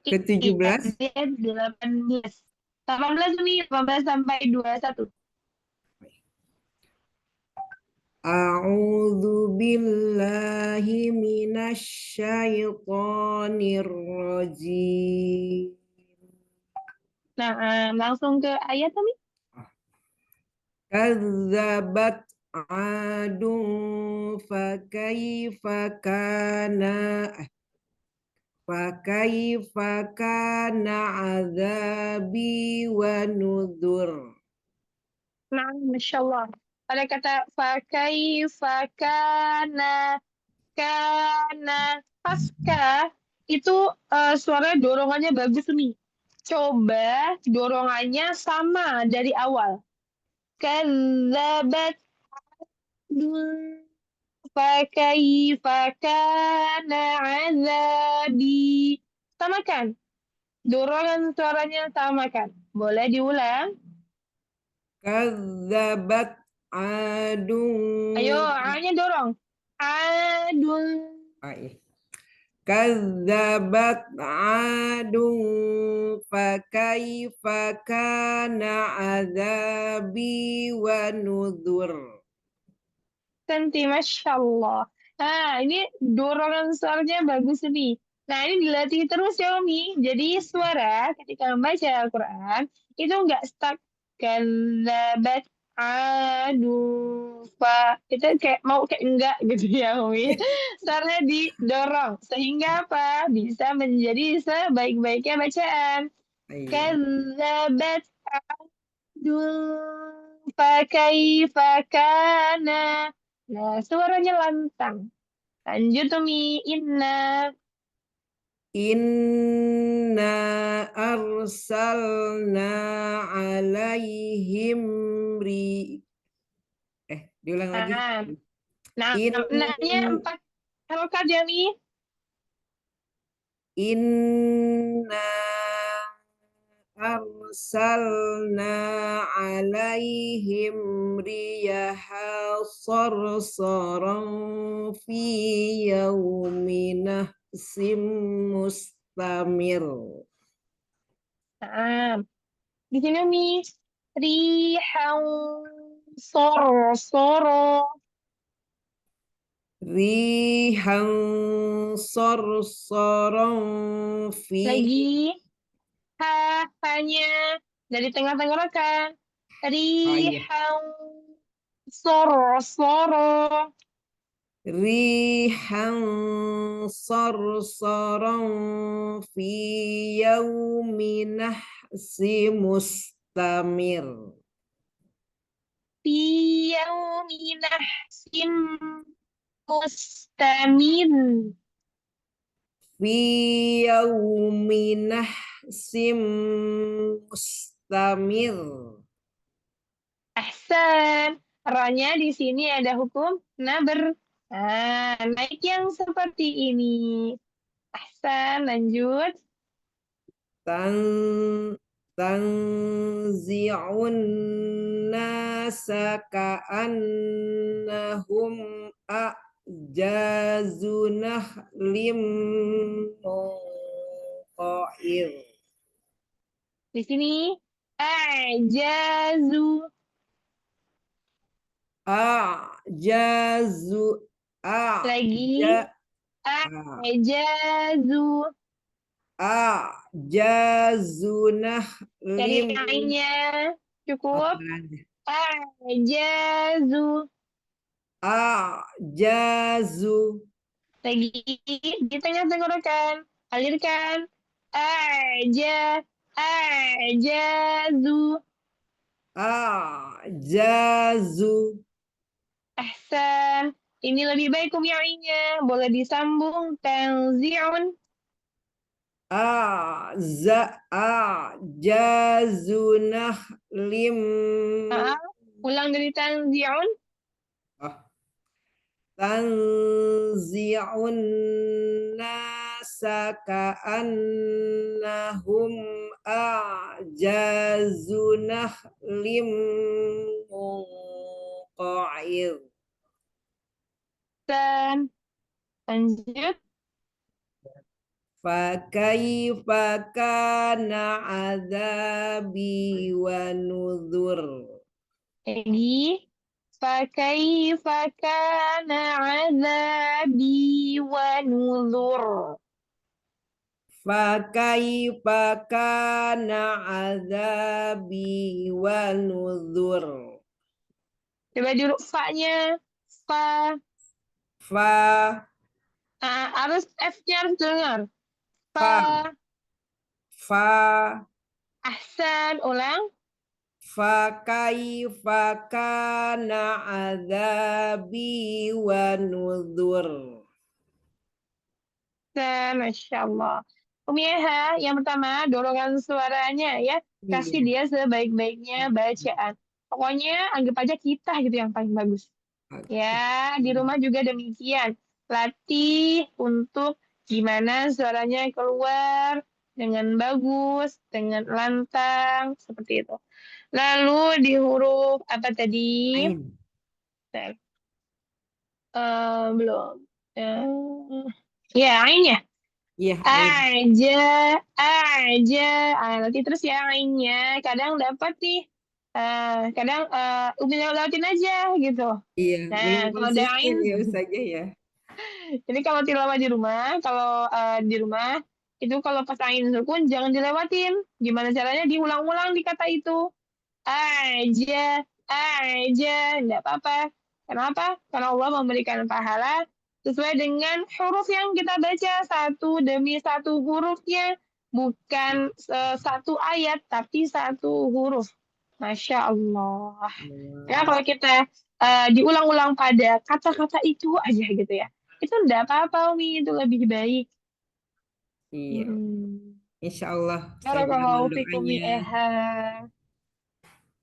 Speaker 7: Ke 17.
Speaker 2: Iya, 18. 18 Umi, 18 sampai 21.
Speaker 7: A'udzu billahi minasyaitonir rajim.
Speaker 2: Nah, langsung ke ayat Umi.
Speaker 7: Kadzabat 'adun fakaifa kana 'adzabi wa nuzur.
Speaker 2: Nah, Masya Allah. Ada kata fakana, pasca itu suaranya dorongannya bagus nih. Coba dorongannya sama dari awal. Kadzabat fakaifa kana azabi. Samakan. Dorongan suaranya samakan. Boleh diulang?
Speaker 7: Kadzabat adun.
Speaker 2: Ayo, A-nya dorong. Adun.
Speaker 7: Kadzabat adun fakaifa kana azabi wa nuzur.
Speaker 2: Santi, Masya Allah. Nah, ini dorongan suaranya bagus nih. Nah, ini dilatih terus ya, Umi. Jadi suara ketika membaca Al-Quran, itu nggak stuck. Kadzabat aduh, Pak. Itu kayak mau kayak enggak gitu ya, Umi. Suaranya didorong. Sehingga apa? Bisa menjadi sebaik-baiknya bacaan.
Speaker 7: Iya.
Speaker 2: Kadzabat aduh, fakaifa kana. Nah, suaranya lantang. Lanjut, Umi. Inna.
Speaker 7: Inna arsalna alaihim diulang lagi.
Speaker 2: Nah,
Speaker 7: In
Speaker 2: nah-nya 4 harokat ya, Mi.
Speaker 7: Inna arsalna alaihim riyaha sarsaran fi yaumin mustamir.
Speaker 2: Nah, di sini, Mi. Rihan soro.
Speaker 7: Rihan sarsaran fi
Speaker 2: Lagi. Hanya dari tengah tenggorokan. Rihan soro.
Speaker 7: rihan sarsaran fi yaumin mustamir.
Speaker 2: Fi yaumi nahsin mustamir.
Speaker 7: Fi yaumin mustamir.
Speaker 2: Ahsan. Ra-nya di sini ada hukum naber. Nah, naik yang seperti ini. Ahsan, lanjut.
Speaker 7: Tanzi'un nasa ka'annahum a'jazu nakhlim munqa'ir.
Speaker 2: Di sini ajazu.
Speaker 7: A'jazu
Speaker 2: Lagi ajazu.
Speaker 7: a'jazu
Speaker 2: Dari
Speaker 7: nakhlim.
Speaker 2: ainnya cukup. Ajazu.
Speaker 7: A'jazu.
Speaker 2: Lagi di tengah tenggorokan. Alirkan. Ajazu.
Speaker 7: A'jazu.
Speaker 2: Ahsan. Ini lebih baik kumiainya. Boleh disambung. Tanzi'un.
Speaker 7: A'jazu nakhlim.
Speaker 2: Ulang dari tanzi'un.
Speaker 7: Tanzi'un nasa ka'annahum a'jazu nakhlim munqa'ir.
Speaker 2: Dan lanjut.
Speaker 7: Fakaifa kana azabi wa nuzur.
Speaker 2: Lagi. Fakaifa kana azabi wa nuzur.
Speaker 7: Fakaifa kana azabi wa nuzur.
Speaker 2: Coba dulu fa-nya. Fa. Harus F-nya harus dengar. Fa. Ahsan. Ulang.
Speaker 7: Fakaifa kana azabi wa nuzur.
Speaker 2: Masya Allah. Umi Eha, yang pertama dorongan suaranya ya. Kasih dia sebaik-baiknya bacaan. Pokoknya anggap aja kita gitu yang paling bagus. Ya, di rumah juga demikian. Latih untuk gimana suaranya keluar dengan bagus, dengan lantang, seperti itu. Lalu di huruf apa tadi?
Speaker 7: Ain.
Speaker 2: Bentar. Belum. Eh, ya, ainnya.
Speaker 7: Iya, ain.
Speaker 2: Aja. Nanti terus ya ainnya. Kadang dapat nih. Kadang Umi lewatin aja gitu.
Speaker 7: Iya, belum
Speaker 2: Nah, kalau ada
Speaker 7: konsisten
Speaker 2: ain,
Speaker 7: ya Ustazah ya.
Speaker 2: jadi kalau tilawah di rumah, kalau di rumah itu kalau pas ain sukun jangan dilewatin. Gimana caranya? Diulang-ulang di kata itu. Aja, enggak apa-apa. Kenapa? Karena Allah memberikan pahala sesuai dengan huruf yang kita baca satu demi satu hurufnya, bukan satu ayat tapi satu huruf. Masya Allah. Ya kalau kita diulang-ulang pada kata-kata itu aja gitu ya, itu enggak apa-apa Umi, itu lebih baik.
Speaker 7: Iya,
Speaker 2: Mm-mm.
Speaker 7: insya Allah saya
Speaker 2: Barakallahu
Speaker 7: mohon
Speaker 2: fikum
Speaker 7: doanya.
Speaker 2: Eha.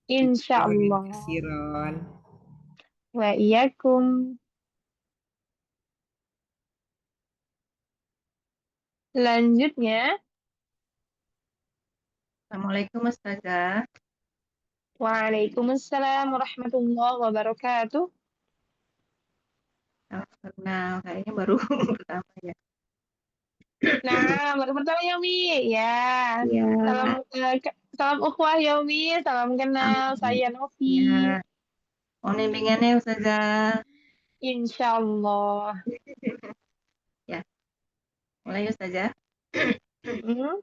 Speaker 2: Insya
Speaker 7: Amin
Speaker 2: Allah.
Speaker 7: kasiron.
Speaker 2: Wa iyyakum. Selanjutnya,
Speaker 8: Assalamualaikum Ustazah.
Speaker 2: Waalaikumsalam warahmatullahi wabarakatuh.
Speaker 8: Nah, kayaknya baru pertama ya.
Speaker 2: Nah, baru pertama ya, Umi. Ya,
Speaker 8: Iya.
Speaker 2: salam ukhuwah ya, Umi. Salam kenal. Saya Novi.
Speaker 8: Iya. Mohon bimbingannya Ustazah.
Speaker 2: Insya Allah.
Speaker 8: Ya, mulai Ustazah.
Speaker 2: Hmm.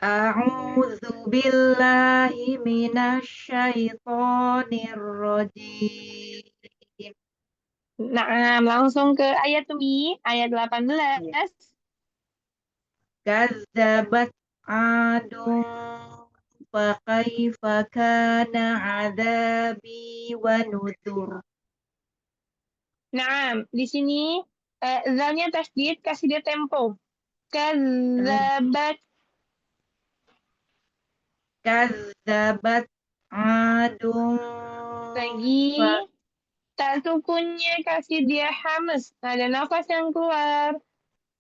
Speaker 8: A'udzu billahi minasyaitonir rajim.
Speaker 2: Nah, langsung ke ayat Umi. Ayat 18.
Speaker 8: Iya. Kazzabat adun fakaifa kana adzabi wa nuzur.
Speaker 2: Nah, di sini zalnya tasdid, kasih dia tempo. Kazzabat.
Speaker 8: Kazzabat adun
Speaker 2: Lagi. Tak sukunnya kasih dia hamas. Ada nafas yang keluar.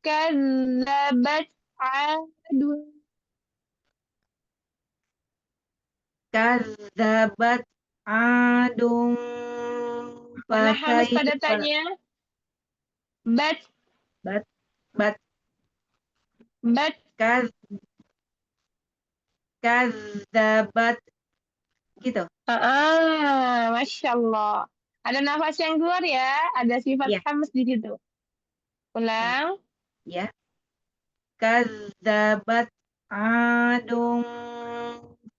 Speaker 2: Kadzabat adun.
Speaker 8: Kazzabat adun
Speaker 2: Mana hamas pada
Speaker 8: fakaifa
Speaker 2: tanya? Bat,
Speaker 8: bat bat
Speaker 2: bat.
Speaker 8: kaz kazzabat gitu.
Speaker 2: Masya Allah. Ada nafas yang keluar ya. Ada sifat
Speaker 8: Iya,
Speaker 2: hamas di situ. Ulang.
Speaker 8: ya. Kazzabat adun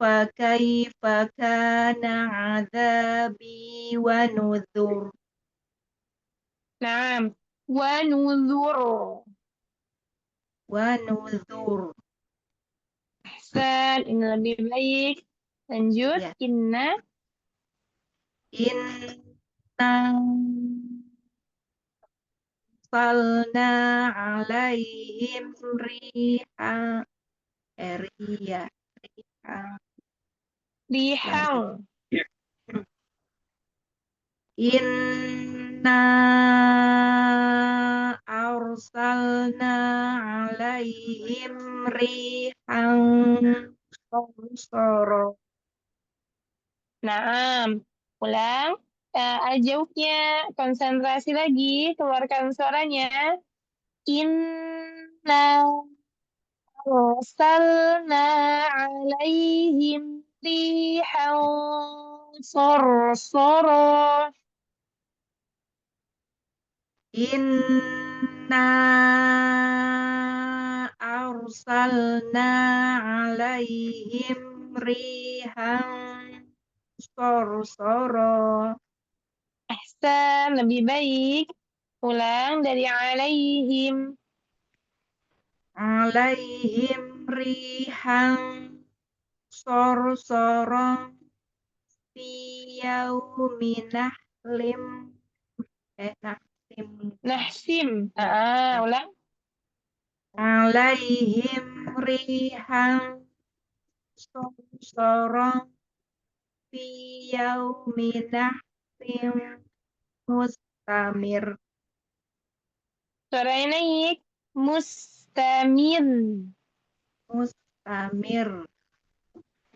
Speaker 8: fakaifa kana adzabi wa nuzur.
Speaker 2: Nah, wa nuzur.
Speaker 8: Wa nuzur.
Speaker 2: Ahsan, ini lebih baik. Lanjut,
Speaker 8: Ya.
Speaker 2: inna.
Speaker 8: Inna arsalna alaihim riha riha
Speaker 2: Rihang.
Speaker 8: Inna arsalna alaihim rihan sarsara.
Speaker 2: Nah, ulang. Ajauknya, konsentrasi lagi, keluarkan suaranya. Inna arsalna alaihim rihan sarsara.
Speaker 8: Inna arsalna alaihim rihan sarsara.
Speaker 2: Ahsan, lebih baik. Ulang dari alaihim.
Speaker 8: Alaihim rihan sarsara fi yaumin nahlim nahlim.
Speaker 2: Nahsim. Ulang.
Speaker 8: Alaihim rihan sarsara fi yaumin mustamir.
Speaker 2: Suaranya naik. Mustamir.
Speaker 8: Mustamir.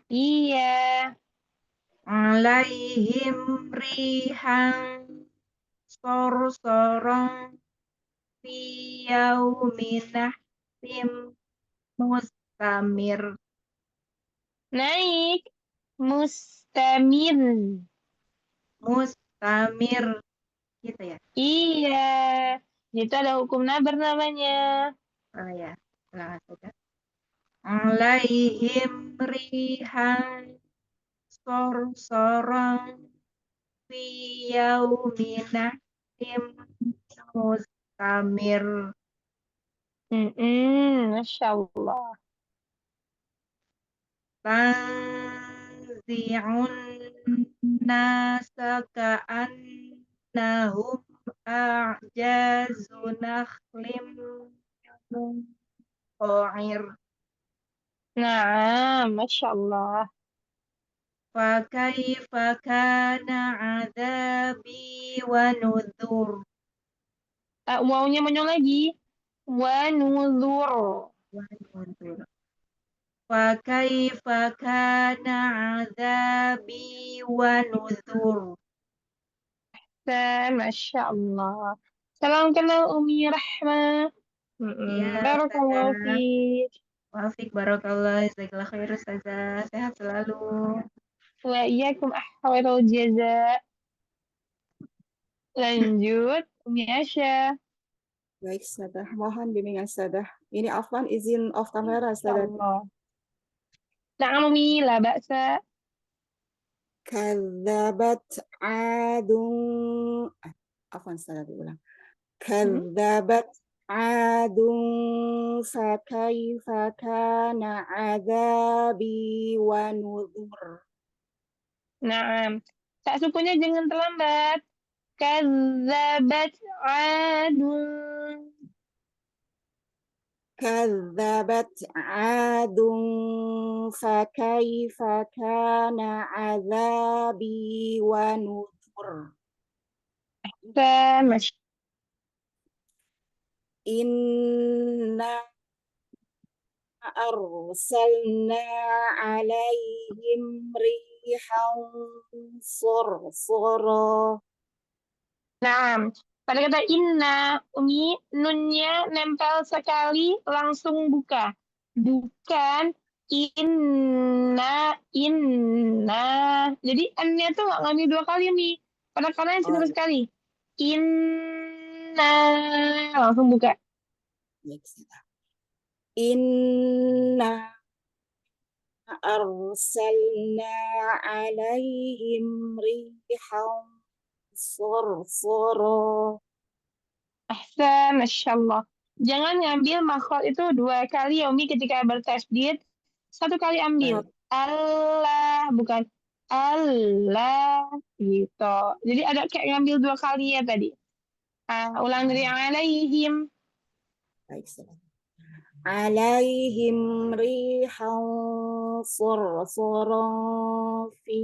Speaker 2: Iya.
Speaker 8: Alaihim rihan sorsorong fi yaumin mustamir.
Speaker 2: Naik. Mustamir.
Speaker 8: Mustamir. Gitu ya.
Speaker 2: Iya. Itu ada hukum nabar namanya.
Speaker 8: Oh ya. Ulang saja. Alaihim rihan sorsorong fi yaumin mustamir.
Speaker 2: Masya Allah.
Speaker 8: Tanzi'un nasa ka'annahum a'jazu nakhlim munqa'ir.
Speaker 2: Nah, Masya Allah.
Speaker 8: Fakaifa kana adzabi wa nuzur.
Speaker 2: Wawunya monyong lagi. Wa nuzur.
Speaker 8: Wa nuzur. Fakaifa kana adzabi wa nuzur.
Speaker 2: Masya Allah. Salam kenal Umi Rahma.
Speaker 8: Ya,
Speaker 2: Barakallahu
Speaker 8: Ustazah.
Speaker 2: fiik.
Speaker 8: Wafik barakallah, jazakallah khair Ustazah. Sehat selalu.
Speaker 2: Wa iyyakum ahwalul jaza. Lanjut, Umi Asya.
Speaker 1: Baik, Ustazah. Mohon bimbingan Ustazah. Ini Afwan izin off kamera,
Speaker 2: Masya
Speaker 1: Ustazah.
Speaker 2: Allah. Na'am Umi, la ba'sa.
Speaker 1: Kadzabat adun. Afwan, Ustazah diulang. Kadzabat adun fakaifa kana adzabi wa nuzur.
Speaker 2: Naam. Tak sukunya jangan terlambat. Kadzabat adun.
Speaker 1: كذبت عاد فكيف كان عذابي ونذر
Speaker 2: Masya
Speaker 1: إنا أرسلنا عليهم ريحا صرصرا.
Speaker 2: Naam. Pada kata inna, Umi, nunnya nempel sekali langsung buka. Bukan inna. Jadi n-nya tuh nggak ngambil dua kali, Umi. Pada kanan cuma
Speaker 1: Oh,
Speaker 2: sekali. Inna. Langsung buka.
Speaker 1: إنا أرسلنا عليهم ريحا صرصرا.
Speaker 2: Ahsan, Masya Allah. Jangan ngambil makhluk itu dua kali ya, Umi, ketika bertasydid. Satu kali ambil. Allah, bukan Allah. Gitu. Jadi ada kayak ngambil dua kali ya tadi. Ulang dari alaihim.
Speaker 1: Baik, alaihim rihan sarsaran fi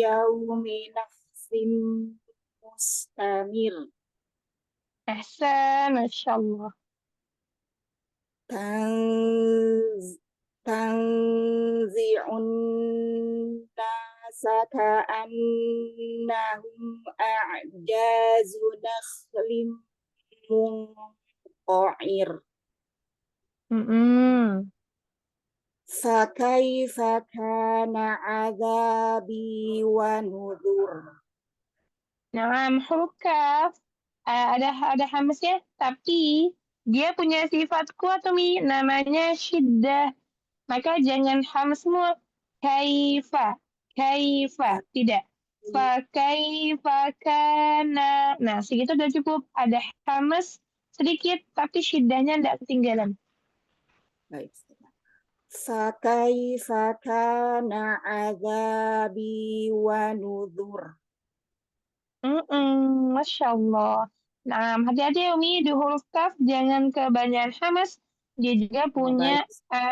Speaker 1: yaumi nafsin mustamir.
Speaker 2: Ahsan, Masya Allah.
Speaker 1: Tanzi'un nasa ka'annahum a'jazu nakhlim munqa'ir. Fakaifa kana azabi wa nuzur.
Speaker 2: Nah, huruf kaf ada hamasnya, tapi dia punya sifat kuat, Umi, namanya syiddah. Maka jangan hamas semua. Kaifa, tidak. Fa kaifa kana. Nah, segitu udah cukup. Ada hamas sedikit, tapi syiddahnya tidak ketinggalan.
Speaker 1: Baik. Fakaifa kana azabi wa nuzur.
Speaker 2: Masya Allah. Nah, hati-hati ya, Umi, di huruf kaf jangan kebanyakan hamas. Dia juga punya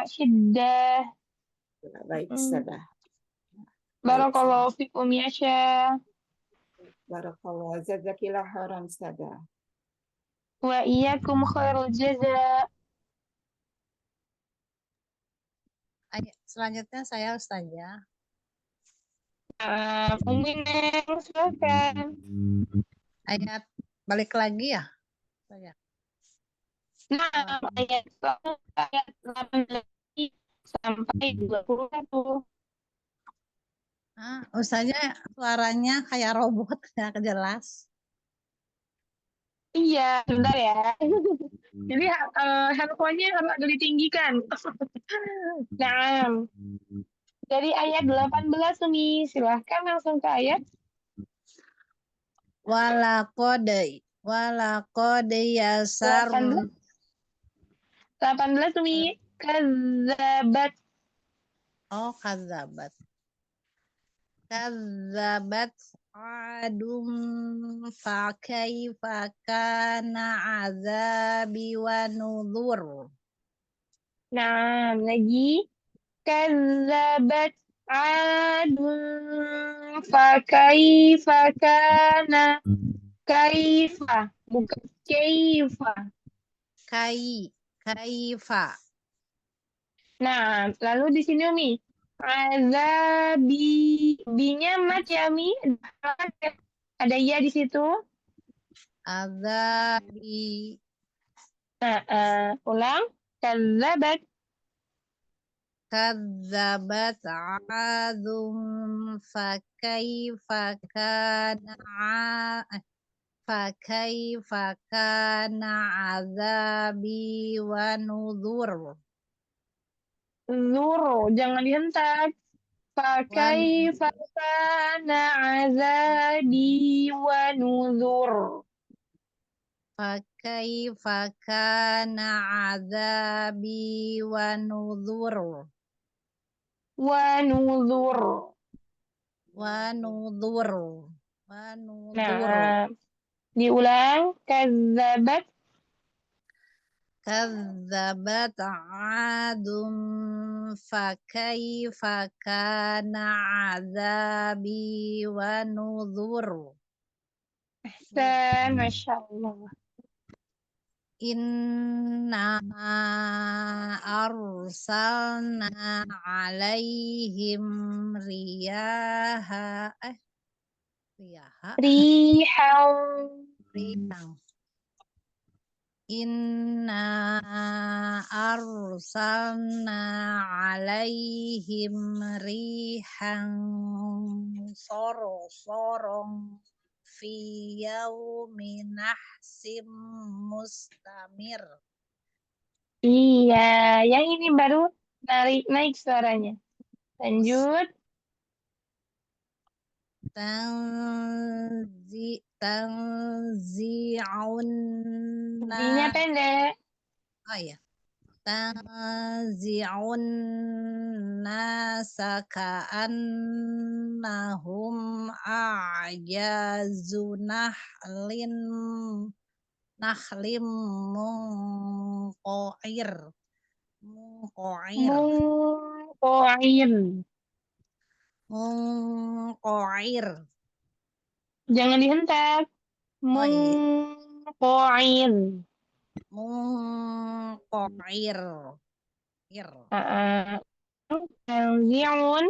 Speaker 2: syiddah.
Speaker 1: Baik, Ustazah.
Speaker 2: Barakallahu fiik, Umi Asya.
Speaker 1: Barakallah. Jazakillah khairan Ustazah.
Speaker 2: Wa iyyakum khairul jaza.
Speaker 9: Selanjutnya saya Ustazah.
Speaker 2: Neng, silakan.
Speaker 9: Ayat balik lagi ya, Ustazah.
Speaker 2: Nah, ayat 18 sampai 21.
Speaker 9: Ustazah suaranya kayak robot, nggak jelas.
Speaker 2: Iya, sebentar ya. Jadi handphonenya harus agak ditinggikan. Nah, dari ayat 18 Umi, silahkan langsung ke ayat
Speaker 9: Walaqad yasar
Speaker 2: 18 Umi. Kadzabat.
Speaker 9: oh kadzabat adum fa kaifa kana azabi wa nuzur.
Speaker 2: Nah, lagi kadzabat adun fakaifa kana kaifa bukan kaifa.
Speaker 9: Kaifa.
Speaker 2: Nah, lalu di sini Umi azabi binya mat ya Umi, ada ya di situ.
Speaker 9: Azabi.
Speaker 2: Nah, ulang kadzabat
Speaker 9: adum fakaifa kana azabi wa nuzur.
Speaker 2: Zuru, jangan dihentak. Pakai fakana azabi wa nuzur.
Speaker 9: Fakaifa kana azabi wa nuzur.
Speaker 2: Wa nuzur. Nah, diulang. Kadzabat
Speaker 9: adum fakaifa kana azabi wa nuzur.
Speaker 2: dan Masya Allah.
Speaker 9: Inna arsalna alaihim riyaha
Speaker 2: Rihau.
Speaker 9: Inna arsalna alaihim rihan sorong fi yaumin nahsim mustamir.
Speaker 2: Iya, yang ini baru naik suaranya. Lanjut.
Speaker 9: Tanzi'un
Speaker 2: Binya pendek.
Speaker 9: Oh ya. Tanzi'un nasa ka'annahum a'jazu nakhlim munqa'ir. Munqa'ir.
Speaker 2: Jangan dihentak. Munqa'ir.
Speaker 9: Munqa'ir.
Speaker 2: Tanzi'un.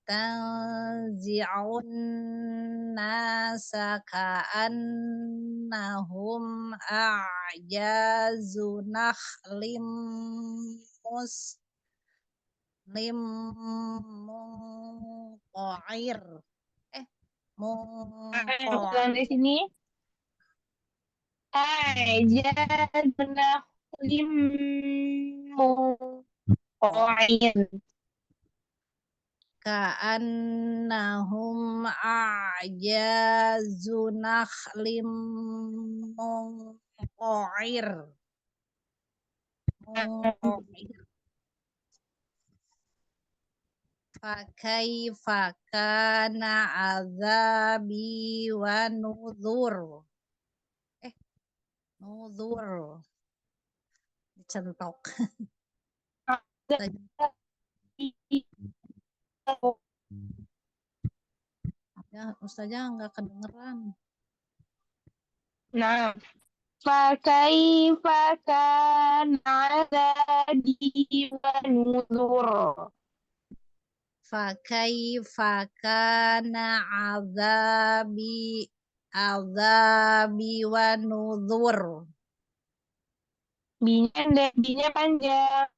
Speaker 9: Tanzi'un nasa ka'annahum a'jazu nakhlim munqa'ir.
Speaker 2: Ulang dari sini. A'jazu nakhlim munqa'ir.
Speaker 9: Ka'annahum a'jazu nakhlim munqa'ir. Fakaifa kana azabi wa nuzur. Nuzur. Dicentok. Ya, Ustazah nggak kedengeran.
Speaker 2: Nah, فكيف كان عذابي ونذر.
Speaker 9: Fakaifa kana azabi wa nuzur.
Speaker 2: Binya panjang.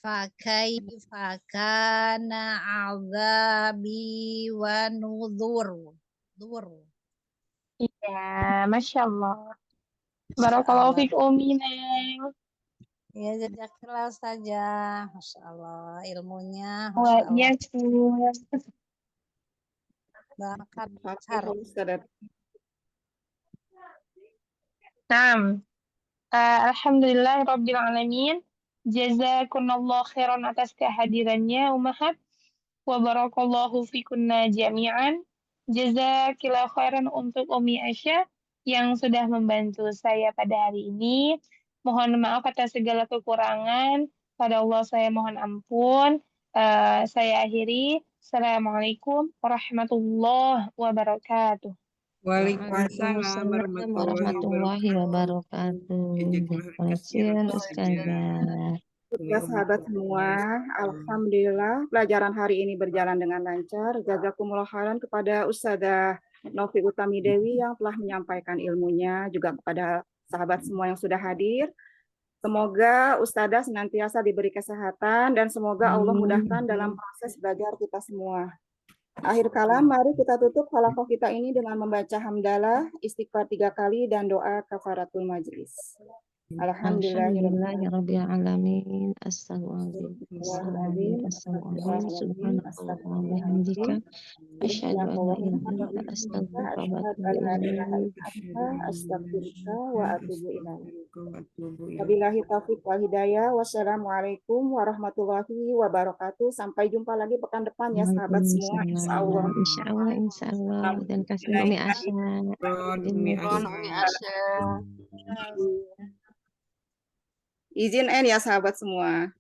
Speaker 9: Fakaifa kana azabi wa nuzur.
Speaker 2: Iya, Masya Allah. Barakallahu fiik Umi, Neng.
Speaker 9: Ya, jazakallah saja. Masya Allah, ilmunya,
Speaker 2: Wah,
Speaker 9: Masya
Speaker 2: iya,
Speaker 9: Allah.
Speaker 2: Cuk.
Speaker 9: Bakat besar.
Speaker 1: Fatihah Ustazah.
Speaker 2: Naam. Alhamdulillah Rabbil Alamin. Jazakumullah khairan atas kehadirannya Umahat. Wa barakallahu fikunna jami'an. Jazakillah khairan untuk Umi Aisyah yang sudah membantu saya pada hari ini. Mohon maaf atas segala kekurangan. Pada Allah saya mohon ampun. Saya akhiri. Assalamualaikum warahmatullahi wabarakatuh.
Speaker 7: Waalaikumsalam
Speaker 5: warahmatullahi wabarakatuh.
Speaker 7: Jazakallah khairan
Speaker 5: Terima kasih Ustazah.
Speaker 1: Ya sahabat semua, Alhamdulillah pelajaran hari ini berjalan dengan lancar. Jazakumullah khairan kepada Ustazah Novi Utami Dewi yang telah menyampaikan ilmunya, juga kepada sahabat semua yang sudah hadir. Semoga Ustazah senantiasa diberi kesehatan dan semoga Allah mudahkan dalam proses belajar kita semua. Akhir kalam, mari kita tutup halaqah kita ini dengan membaca hamdalah, istighfar 3 kali, dan doa kafaratul majlis.
Speaker 5: Alhamdulillahirabbil alamin. Astagfirullahaladzim. Subhanallah wa bihamdika. Asyhadu an la ilaha illa anta astaghfiruka wa atubu ilaik.
Speaker 1: Astaghfiruka wa atubu ilaik. Wabillahi taufiq wal hidayah. Wassalamualaikum warahmatullahi wabarakatuh. Sampai jumpa lagi pekan depan ya sahabat semua. Insyaallah.
Speaker 5: Insyaallah. Dan kasih Umi Asya.
Speaker 1: Izin ya sahabat semua.